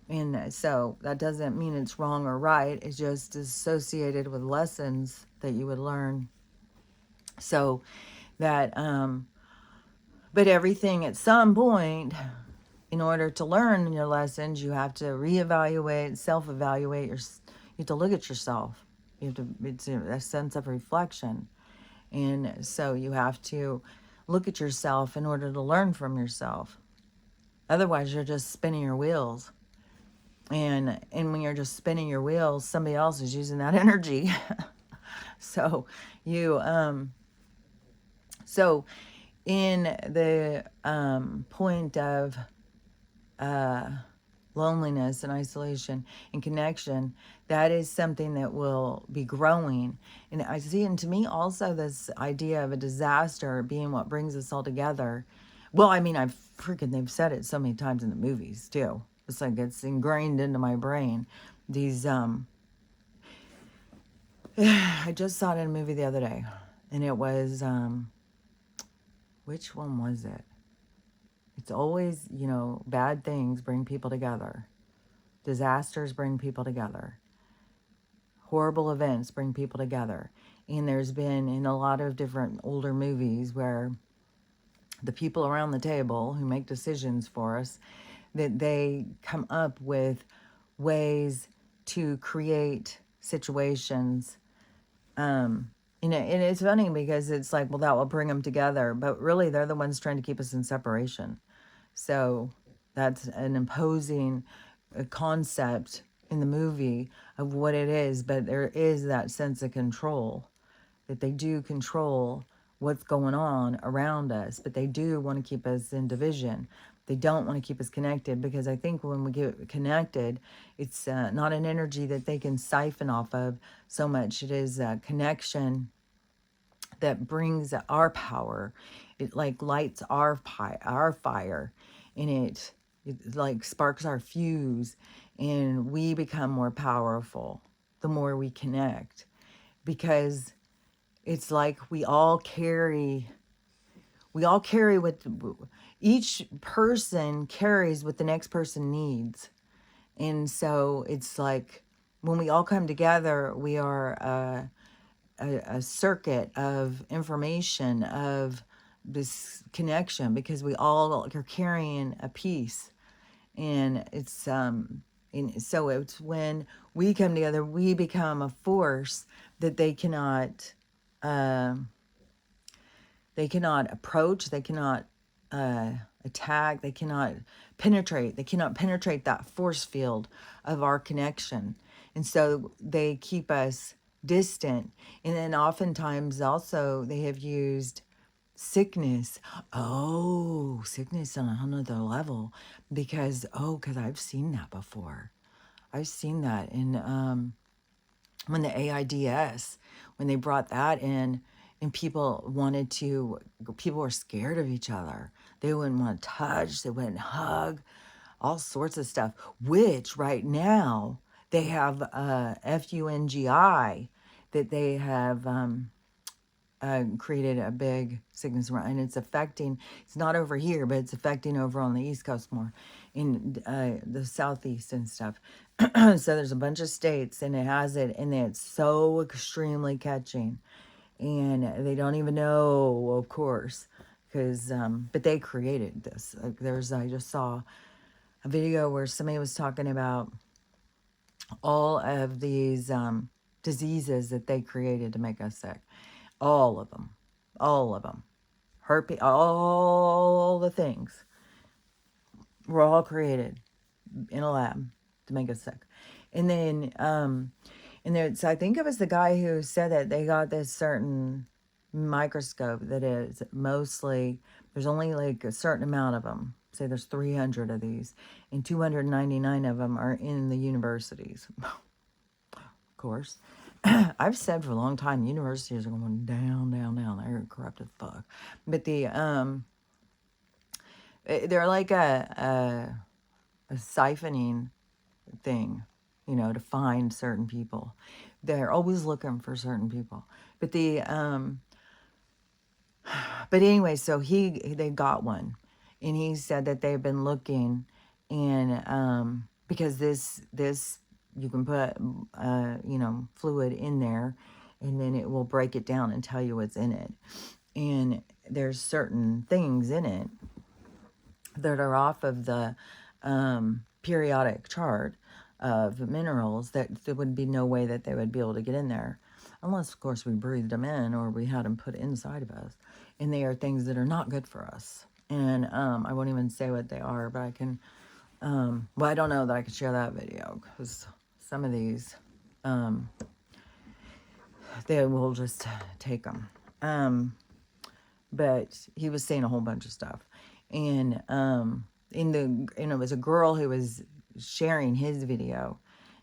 And so that doesn't mean it's wrong or right. It's just associated with lessons that you would learn. So that, but everything at some point, in order to learn your lessons, you have to reevaluate, self-evaluate. You have to look at yourself. You have to, it's a sense of reflection. And so you have to look at yourself in order to learn from yourself. Otherwise, you're just spinning your wheels. And when you're just spinning your wheels, somebody else is using that energy. So you so in the point of loneliness and isolation and connection, that is something that will be growing. And I see, and to me also, this idea of a disaster being what brings us all together. Well, I mean, they've said it so many times in the movies too. It's like it's ingrained into my brain. These I just saw it in a movie the other day, and it was which one was it? It's always, bad things bring people together. Disasters bring people together. Horrible events bring people together. And there's been in a lot of different older movies where the people around the table who make decisions for us, that they come up with ways to create situations. And it's funny because it's like, well, that will bring them together. But really, they're the ones trying to keep us in separation. So that's an imposing concept in the movie of what it is. But there is that sense of control, that they do control what's going on around us, but they do want to keep us in division. They don't want to keep us connected, because I think when we get connected, it's not an energy that they can siphon off of so much. It is a connection that brings our power. It like lights our fire, and it like sparks our fuse, and we become more powerful the more we connect, because it's like we all carry what each person carries what the next person needs. And so it's like when we all come together, we are a circuit of information, of this connection, because we all are carrying a piece. And it's and so it's when we come together, we become a force that they cannot approach, they cannot attack, they cannot penetrate that force field of our connection. And so they keep us distant. And then oftentimes also they have used sickness. Oh, sickness on another level, because I've seen that before. I've seen that in when the AIDS, when they brought that in and people were scared of each other. They wouldn't want to touch, they wouldn't hug, all sorts of stuff, which right now they have FUNGI, that they have created a big sickness around, and it's not over here, but it's affecting over on the East Coast more, in the Southeast and stuff. So there's a bunch of states, and it has it, and it's so extremely catching. And they don't even know, of course, because, but they created this. Like I just saw a video where somebody was talking about all of these diseases that they created to make us sick. All of them. All of them. Herpes, all the things were all created in a lab to make us sick. And then, so I think it was the guy who said that they got this certain microscope that is mostly, there's only like a certain amount of them. Say there's 300 of these, and 299 of them are in the universities. Of course. I've said for a long time, universities are going down, down, down. They're corrupt as fuck. But they're like a siphoning thing, to find certain people. They're always looking for certain people. But anyway, so they got one, and he said that they've been looking, and because this you can put fluid in there, and then it will break it down and tell you what's in it. And there's certain things in it that are off of the periodic chart of minerals that there would be no way that they would be able to get in there, unless, of course, we breathed them in or we had them put inside of us. And they are things that are not good for us. And I won't even say what they are, but I can, I don't know that I can share that video, because some of these, they will just take them. But he was saying a whole bunch of stuff. And it was a girl who was sharing his video,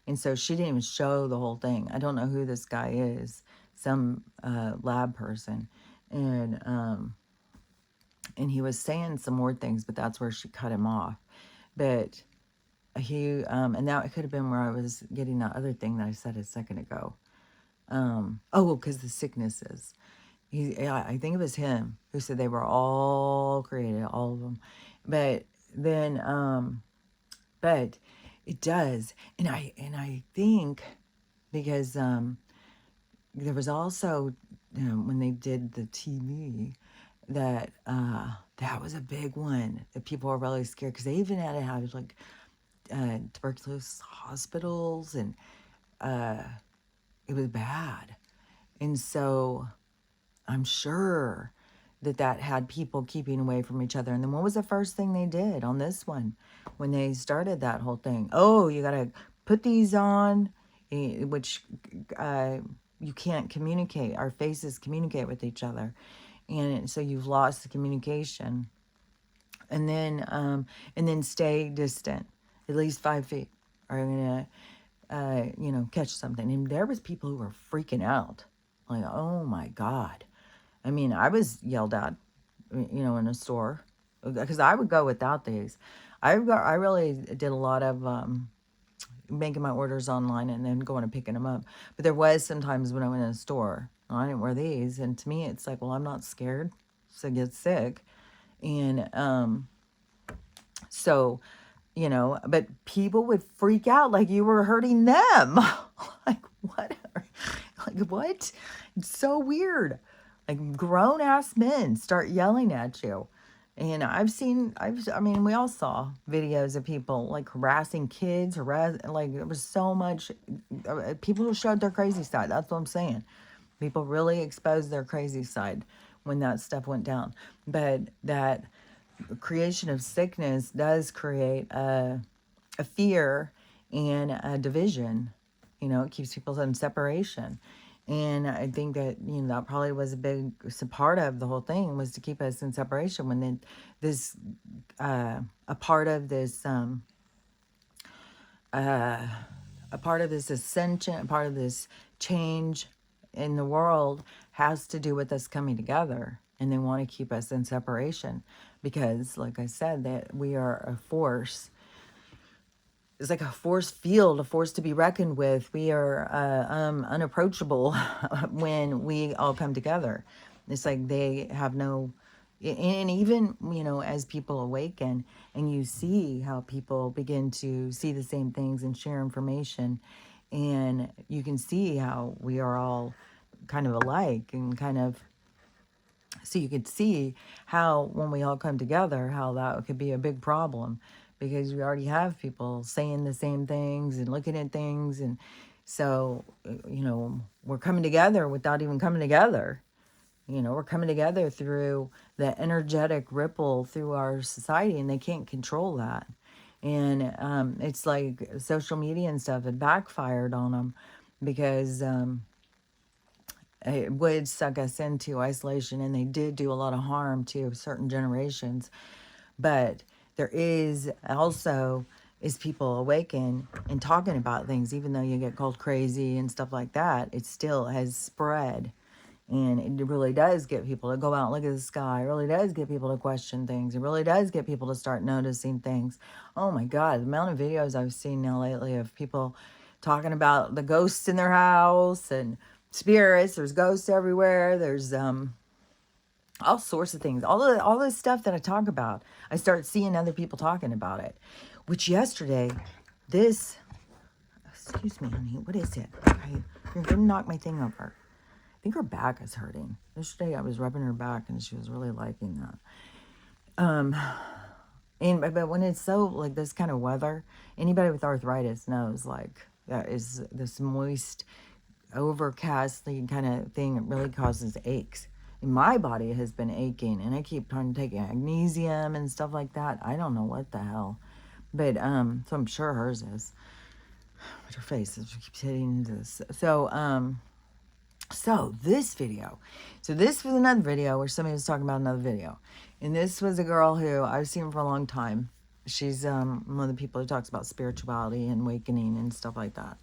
and so she didn't even show the whole thing. I don't know who this guy is, some lab person, and he was saying some more things, but that's where she cut him off. But he and now it could have been where I was getting that other thing that I said a second ago. Because the sicknesses. I think it was him who said they were all created, all of them. But then, but it does, and I think because there was also when they did the TV, that that was a big one that people were really scared, because they even had to have like tuberculosis hospitals, and it was bad. And so I'm sure that had people keeping away from each other. And then what was the first thing they did on this one when they started that whole thing? Oh, you got to put these on, which you can't communicate. Our faces communicate with each other. And so you've lost the communication. And then stay distant, at least 5 feet, or you're going to, catch something. And there was people who were freaking out. Like, oh my God. I mean, I was yelled at, in a store, because I would go without these. I really did a lot of making my orders online and then going and picking them up. But there was sometimes when I went in a store, I didn't wear these. And to me, it's like, well, I'm not scared to get sick. And so, but people would freak out like you were hurting them. Like, what? Like, what? It's so weird. Like, grown-ass men start yelling at you. And we all saw videos of people, like, harassing kids, like, there was so much, people who showed their crazy side. That's what I'm saying. People really exposed their crazy side when that stuff went down. But that creation of sickness does create a fear and a division. It keeps people in separation. And I think that, that probably was a part of the whole thing, was to keep us in separation. When then this, a part of this ascension, a part of this change in the world has to do with us coming together, and they want to keep us in separation because, like I said, that we are a force. It's like a force field, a force to be reckoned with. We are unapproachable when we all come together. It's like they have no, and even, as people awaken and you see how people begin to see the same things and share information, and you can see how we are all kind of alike and kind of, so you could see how when we all come together, how that could be a big problem because we already have people saying the same things and looking at things. And so, we're coming together without even coming together. We're coming together through the energetic ripple through our society, and they can't control that. And it's like social media and stuff had backfired on them because it would suck us into isolation, and they did do a lot of harm to certain generations. But there is also, is people awaken and talking about things, even though you get called crazy and stuff like that, it still has spread. And it really does get people to go out and look at the sky. It really does get people to question things. It really does get people to start noticing things. Oh my God, the amount of videos I've seen now lately of people talking about the ghosts in their house and spirits. There's ghosts everywhere. There's all sorts of things. All this stuff that I talk about, I start seeing other people talking about it. Which yesterday, this, excuse me, honey, what is it? Okay, you're gonna knock my thing over. I think her back is hurting. Yesterday I was rubbing her back and she was really liking that. But when it's so like this kind of weather, anybody with arthritis knows like that is this moist, overcast kind of thing. It really causes aches. And my body has been aching, and I keep trying to take magnesium and stuff like that. I don't know what the hell, but so I'm sure hers is. But her face keeps hitting into this. So this video, this was another video where somebody was talking about another video. And this was a girl who I've seen for a long time. She's one of the people who talks about spirituality and awakening and stuff like that.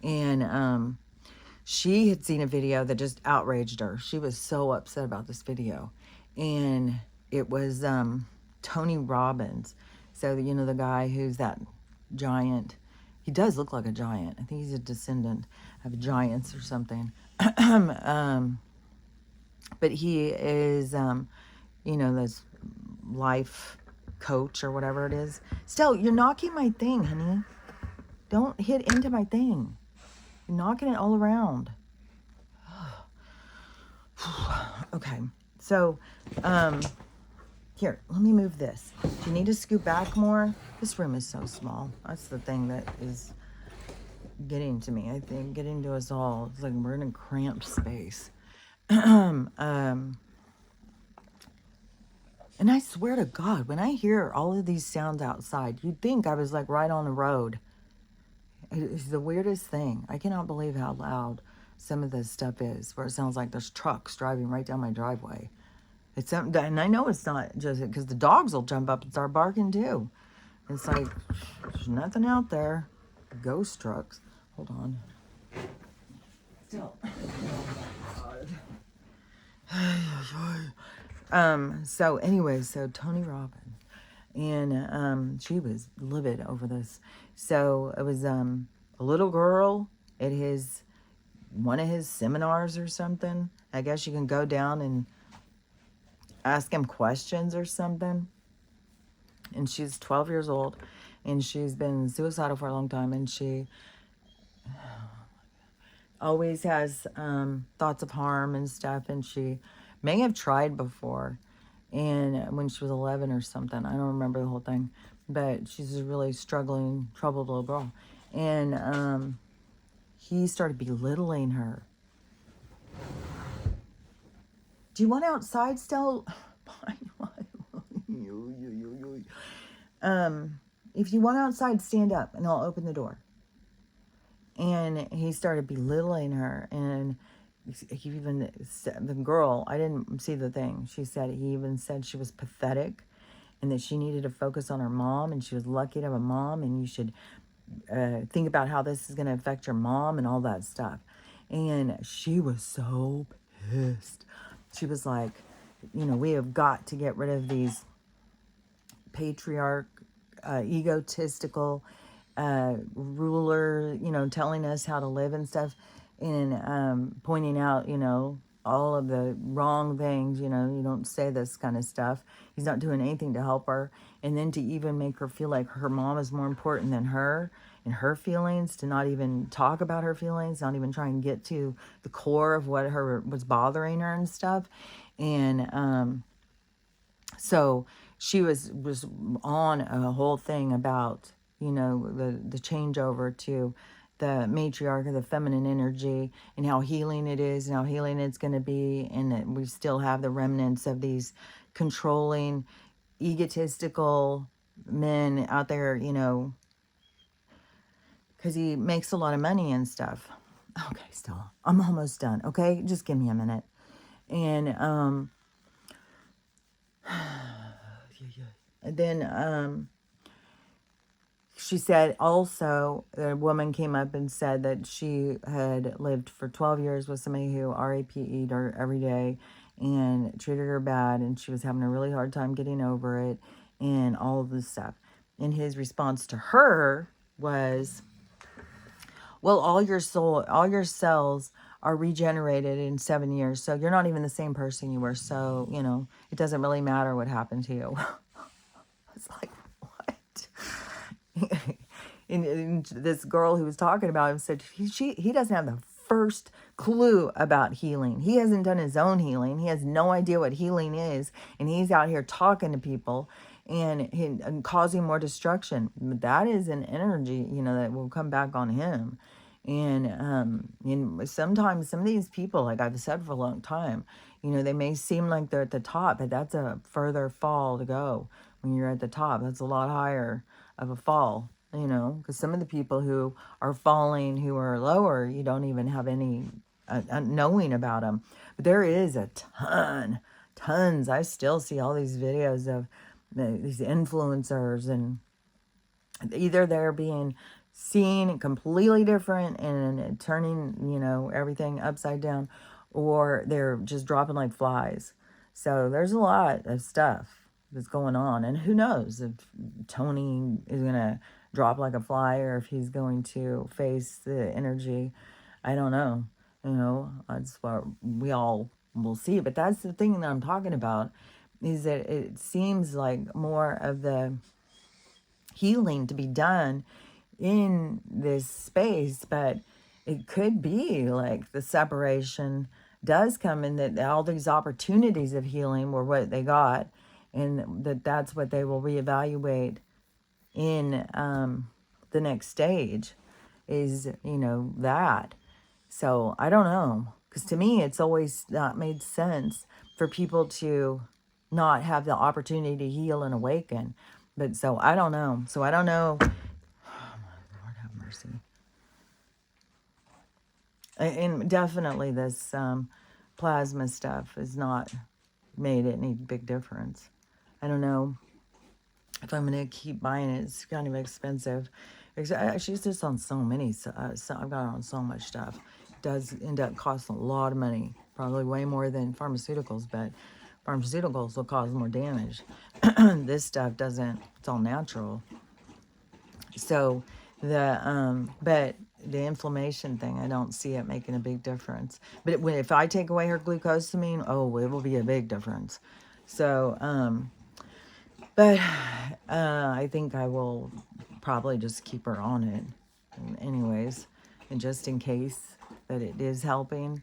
And she had seen a video that just outraged her. She was so upset about this video. And it was Tony Robbins. So, the guy who's that giant. He does look like a giant. I think he's a descendant of giants or something. But he is, this life coach or whatever it is. Still, you're knocking my thing, honey. Don't hit into my thing. You're knocking it all around. Okay, so, here, let me move this. Do you need to scoot back more? This room is so small. That's the thing that is getting to me. I think getting to us all. It's like we're in a cramped space. And I swear to God, when I hear all of these sounds outside, you'd think I was like right on the road. It's the weirdest thing. I cannot believe how loud some of this stuff is, where it sounds like there's trucks driving right down my driveway. It's something, and I know it's not just because the dogs will jump up and start barking too. It's like there's nothing out there. Ghost trucks. Hold on. Still. So anyway, so Tony Robbins, and she was livid over this. So it was a little girl at one of his seminars or something. I guess you can go down and ask him questions or something. And she's 12 years old, and she's been suicidal for a long time, and she always has thoughts of harm and stuff, and she may have tried before, and when she was 11 or something. I don't remember the whole thing, but she's a really struggling, troubled little girl. And he started belittling her. Do you want outside still? If you want outside, stand up and I'll open the door. And he started belittling her, and he even said, the girl, I didn't see the thing, he even said she was pathetic and that she needed to focus on her mom, and she was lucky to have a mom, and you should think about how this is going to affect your mom and all that stuff. And she was so pissed. She was like, we have got to get rid of these patriarch, egotistical ruler, telling us how to live and stuff, and pointing out, all of the wrong things, you don't say this kind of stuff. He's not doing anything to help her. And then to even make her feel like her mom is more important than her and her feelings, to not even talk about her feelings, not even try and get to the core of what was bothering her and stuff. And so she was on a whole thing about, the changeover to the matriarch of the feminine energy, and how healing it is, and how healing it's going to be, and that we still have the remnants of these controlling, egotistical men out there, because he makes a lot of money and stuff. Okay, Stella, I'm almost done. Okay, just give me a minute. And then she said also, a woman came up and said that she had lived for 12 years with somebody who RAPE'd her every day and treated her bad, and she was having a really hard time getting over it and all of this stuff. And his response to her was, well, all your cells are regenerated in 7 years, so you're not even the same person you were, so, it doesn't really matter what happened to you. It's like, what? and this girl who was talking about him said he doesn't have the first clue about healing. He hasn't done his own healing. He has no idea what healing is, and he's out here talking to people and causing more destruction. That is an energy, that will come back on him. And sometimes some of these people, like I've said for a long time, they may seem like they're at the top, but that's a further fall to go. When you're at the top, that's a lot higher of a fall, because some of the people who are falling, who are lower, you don't even have any knowing about them. But there is a tons. I still see all these videos of these influencers, and either they're being seen completely different and turning, everything upside down, or they're just dropping like flies. So there's a lot of stuff that's going on, and who knows if Tony is going to drop like a fly, or if he's going to face the energy. I don't know. That's what we all will see. But that's the thing that I'm talking about, is that it seems like more of the healing to be done in this space, but it could be like the separation does come in, that all these opportunities of healing were what they got, and that's what they will reevaluate in the next stage, is that. So I don't know, because to me it's always not made sense for people to not have the opportunity to heal and awaken. But so I don't know. Oh my Lord, have mercy. And definitely this plasma stuff has not made any big difference. I don't know if I'm going to keep buying it. It's kind of expensive. She's just on so many. I've got on so much stuff. It does end up costing a lot of money. Probably way more than pharmaceuticals, but pharmaceuticals will cause more damage. This stuff doesn't. It's all natural. So but the inflammation thing, I don't see it making a big difference. But if I take away her glucosamine, oh, it will be a big difference. So, but I think I will probably just keep her on it anyways, and just in case that it is helping.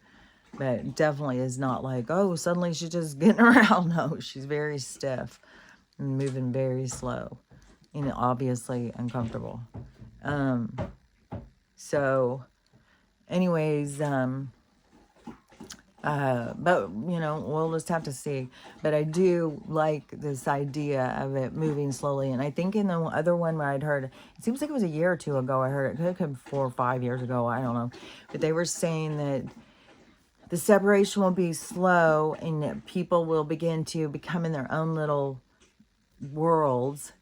But definitely is not like, oh, suddenly she's just getting around. No, she's very stiff and moving very slow. Obviously uncomfortable. So anyways, but we'll just have to see. But I do like this idea of it moving slowly. And I think in the other one where I'd heard, it seems like it was a year or two ago I heard it. Could have come 4 or 5 years ago, I don't know. But they were saying that the separation will be slow, and that people will begin to become in their own little worlds,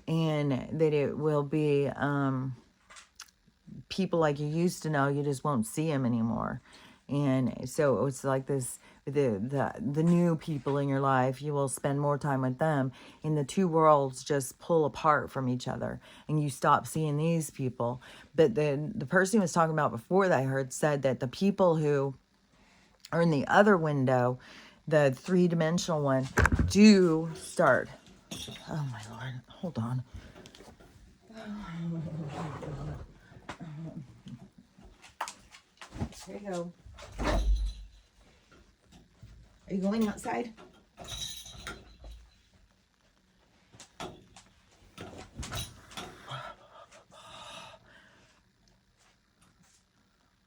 and that it will be people like you used to know, you just won't see them anymore. And so it's like this, the new people in your life, you will spend more time with them, and the two worlds just pull apart from each other, and you stop seeing these people. But the person who was talking about before that I heard said that the people who are in the other window, the three-dimensional one, do start. Oh my Lord, hold on. Here you go. Are you going outside?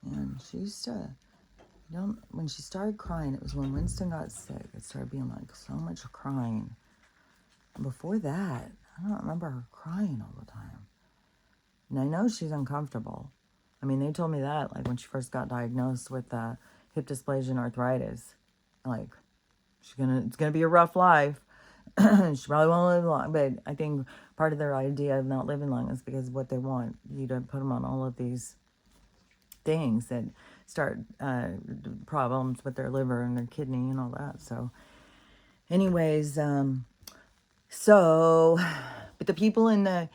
And she used to, when she started crying, it was when Winston got sick. It started being like so much crying. And before that, I don't remember her crying all the time. And I know she's uncomfortable. I mean, they told me that, like, when she first got diagnosed with hip dysplasia and arthritis. Like, it's gonna be a rough life. She probably won't live long. But I think part of their idea of not living long is because of what they want you to put them on all of these things that start problems with their liver and their kidney and all that. So, anyways, but the people in the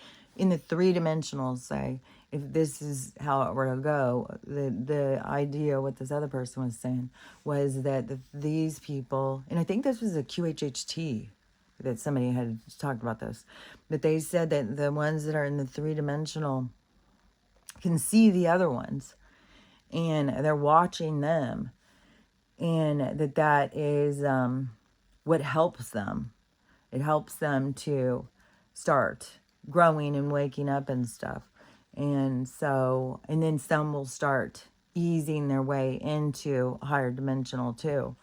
three-dimensional say, if this is how it were to go, the idea, what this other person was saying, was that these people, and I think this was a QHHT, that somebody had talked about this, but they said that the ones that are in the three-dimensional can see the other ones, and they're watching them, and that is what helps them. It helps them to start growing and waking up and stuff. And so, and then some will start easing their way into higher dimensional too.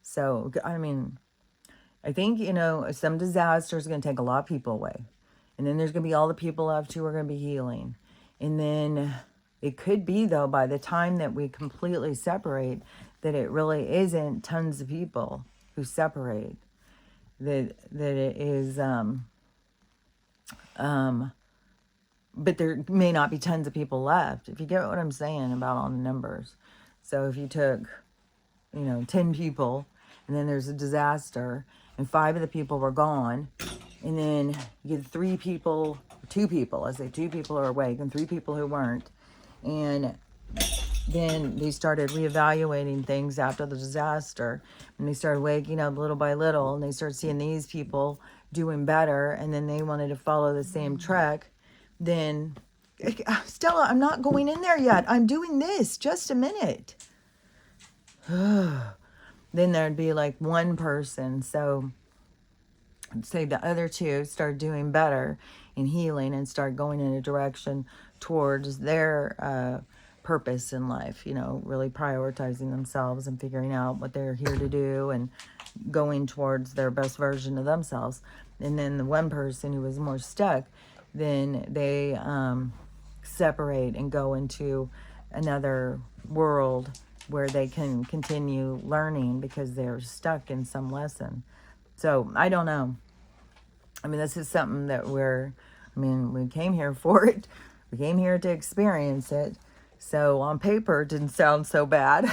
So, I mean, I think, some disaster is going to take a lot of people away. And then there's going to be all the people left who are going to be healing. And then it could be, though, by the time that we completely separate, that it really isn't tons of people who separate. That it is, but there may not be tons of people left, if you get what I'm saying about all the numbers. So if you took, 10 people, and then there's a disaster, and 5 of the people were gone, and then you get 2 people, let's say 2 people are awake, and 3 people who weren't, and then they started reevaluating things after the disaster, and they started waking up little by little, and they started seeing these people doing better, and then they wanted to follow the same track. Then, Stella, I'm not going in there yet. I'm doing this. Just a minute. Then there'd be like one person. So, say the other 2 start doing better in healing and start going in a direction towards their purpose in life, really prioritizing themselves and figuring out what they're here to do and going towards their best version of themselves. And then the one person who was more stuck, then they separate and go into another world where they can continue learning because they're stuck in some lesson. So I don't know. I mean, this is something that we came here for it. We came here to experience it. So on paper, it didn't sound so bad.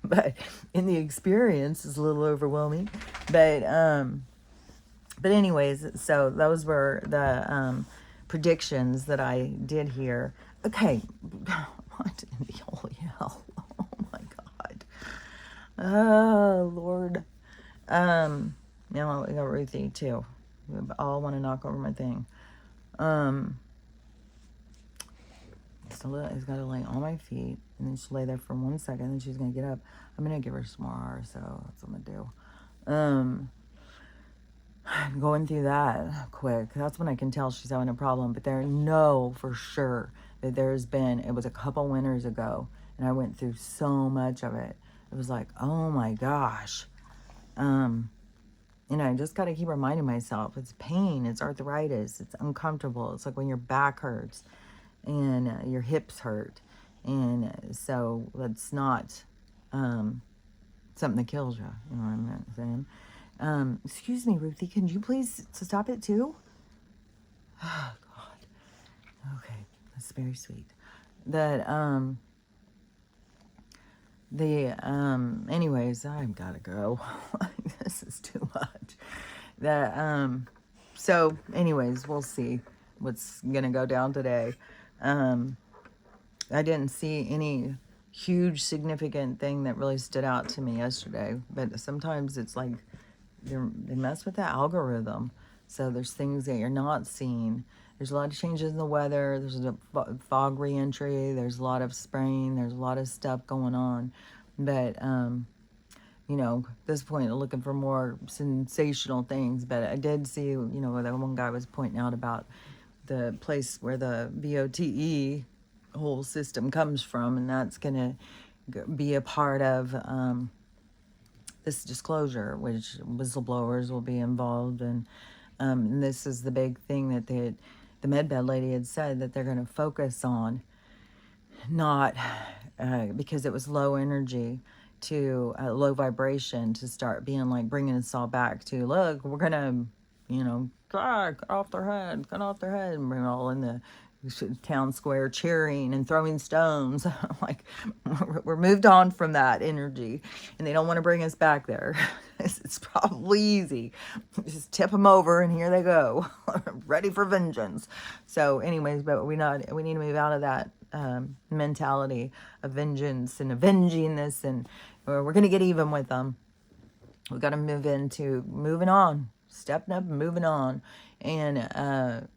But in the experience, it's a little overwhelming. But anyways, so those were the predictions that I did here. Okay, what in the holy hell? Oh my God. Oh Lord. Now I got Ruthie too. We all want to knock over my thing. Stella is got to lay on my feet, and then she'll lay there for 1 second, and then she's gonna get up. I'm gonna give her some more, so that's what I'm gonna do. Going through that quick. That's when I can tell she's having a problem. But there, know for sure that it was a couple winters ago, and I went through so much of it. It was like, oh my gosh. I just got to keep reminding myself, it's pain, it's arthritis, it's uncomfortable. It's like when your back hurts and your hips hurt. And so that's not something that kills you. You know what I'm saying? Excuse me, Ruthie, can you please stop it too? Oh, God. Okay, that's very sweet. That, Anyways, I've got to go. This is too much. So anyways, we'll see what's gonna go down today. Um, I didn't see any huge significant thing that really stood out to me yesterday, but sometimes it's like they mess with the algorithm. So there's things that you're not seeing. There's a lot of changes in the weather. There's a fog reentry. There's a lot of spraying. There's a lot of stuff going on. But, at this point, looking for more sensational things. But I did see, that one guy was pointing out about the place where the VOTE whole system comes from, and that's going to be a part of this disclosure, which whistleblowers will be involved in. And this is the big thing that the medbed lady had said that they're going to focus on, not because it was low energy to low vibration, to start being like bringing us all back to, look, we're going to, cut off their head, and bring it all in the town square cheering and throwing stones. Like, we're moved on from that energy, and they don't want to bring us back there. It's probably easy. Just tip them over and here they go. Ready for vengeance. So anyways, but we need to move out of that mentality of vengeance and avenging this, and we're going to get even with them. We've got to move into moving on, stepping up and moving on. And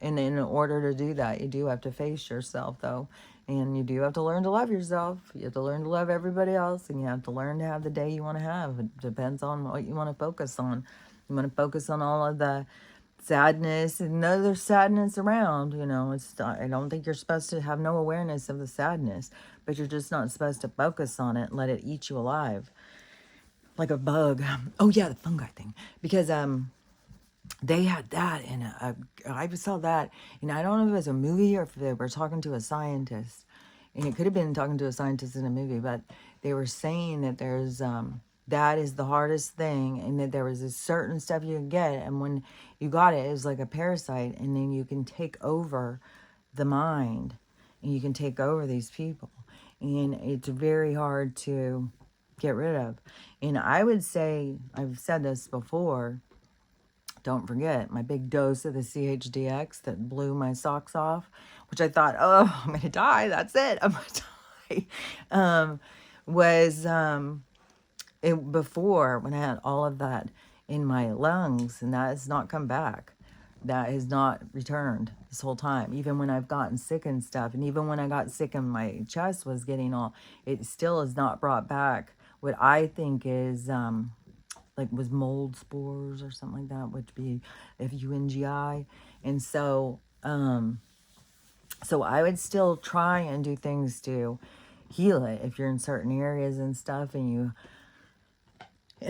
in order to do that, you do have to face yourself, though. And you do have to learn to love yourself. You have to learn to love everybody else. And you have to learn to have the day you want to have. It depends on what you want to focus on. You want to focus on all of the sadness, and know there's sadness around. I don't think you're supposed to have no awareness of the sadness, but you're just not supposed to focus on it and let it eat you alive like a bug. Oh yeah, the fungi thing, because they had that, and I saw that, and I don't know if it was a movie or if they were talking to a scientist, and it could have been talking to a scientist in a movie, but they were saying that there's that is the hardest thing, and that there was a certain stuff you could get, and when you got it, it was like a parasite, and then you can take over the mind, and you can take over these people, and it's very hard to get rid of. And I would say, I've said this before, don't forget my big dose of the CHDX that blew my socks off, which I thought, oh, I'm going to die. That's it. I'm going to die. Was it before, when I had all of that in my lungs, and that has not come back. That has not returned this whole time. Even when I've gotten sick and stuff, and even when I got sick and my chest was getting all, it still has not brought back what I think is like was mold spores or something like that, which be fungi. And so so I would still try and do things to heal it if you're in certain areas and stuff, and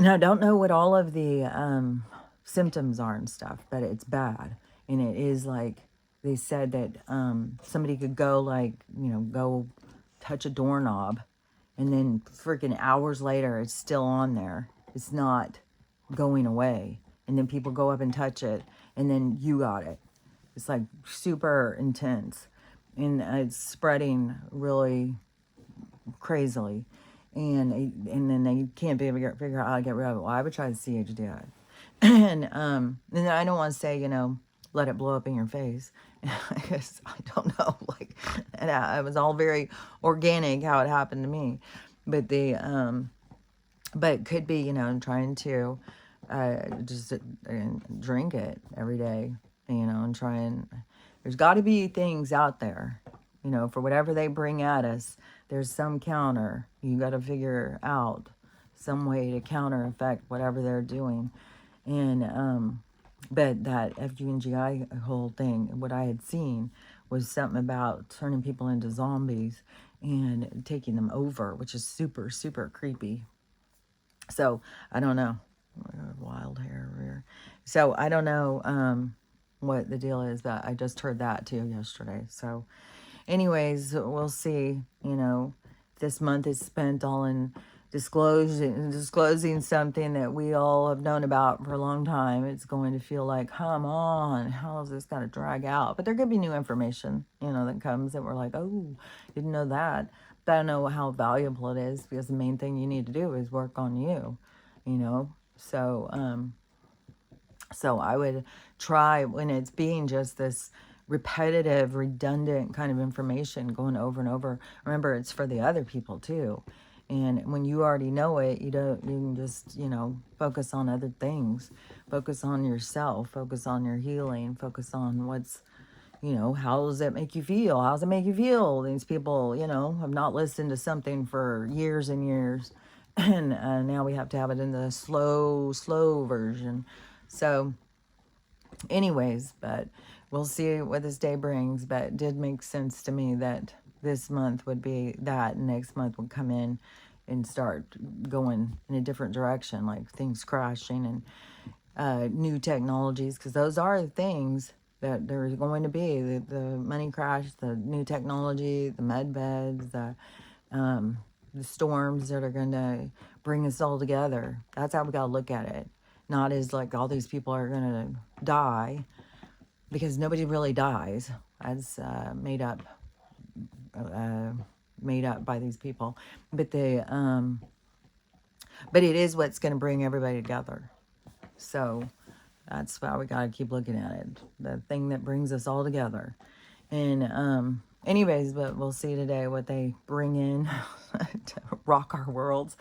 I don't know what all of the symptoms are and stuff, but it's bad. And it is like, they said that somebody could go, like, go touch a doorknob, and then freaking hours later it's still on there. It's not going away. And then people go up and touch it, and then you got it. It's like super intense, and it's spreading really crazily, and then they can't figure out how to get rid of it. Well, I would try the CHDI, and I don't want to say, let it blow up in your face. Because I don't know, like, it was all very organic how it happened to me, but but it could be, trying to just drink it every day, and try and, there's got to be things out there, for whatever they bring at us, there's some counter. You got to figure out some way to counter effect whatever they're doing. And but that FUNGI whole thing, what I had seen was something about turning people into zombies and taking them over, which is super, super creepy. So I don't know. Wild hair over here. So I don't know what the deal is, but I just heard that too yesterday. So anyways, we'll see. This month is spent all in disclosing something that we all have known about for a long time. It's going to feel like, come on, how is this got to drag out? But there could be new information, that comes that we're like, oh, didn't know that. But I don't know how valuable it is, because the main thing you need to do is work on you, you know. So I would try, when it's being just this repetitive, redundant kind of information going over and over. Remember, it's for the other people too. And when you already know it, you can just, focus on other things. Focus on yourself, focus on your healing, focus on what's, how does it make you feel? How does it make you feel? These people, have not listened to something for years and years. And now we have to have it in the slow version. So anyways, but we'll see what this day brings. But it did make sense to me that this month would be that, and next month would come in and start going in a different direction, like things crashing and new technologies, because those are the things that there's going to be, the money crash, the new technology, the med beds, the storms that are going to bring us all together. That's how we got to look at it. Not as like all these people are going to die, because nobody really dies. That's made up by these people. But but it is what's going to bring everybody together. So that's why we got to keep looking at it. The thing that brings us all together. And anyways, but we'll see today what they bring in to rock our worlds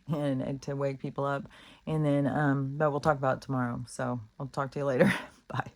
and to wake people up. And then, but we'll talk about it tomorrow. So I'll talk to you later. Bye.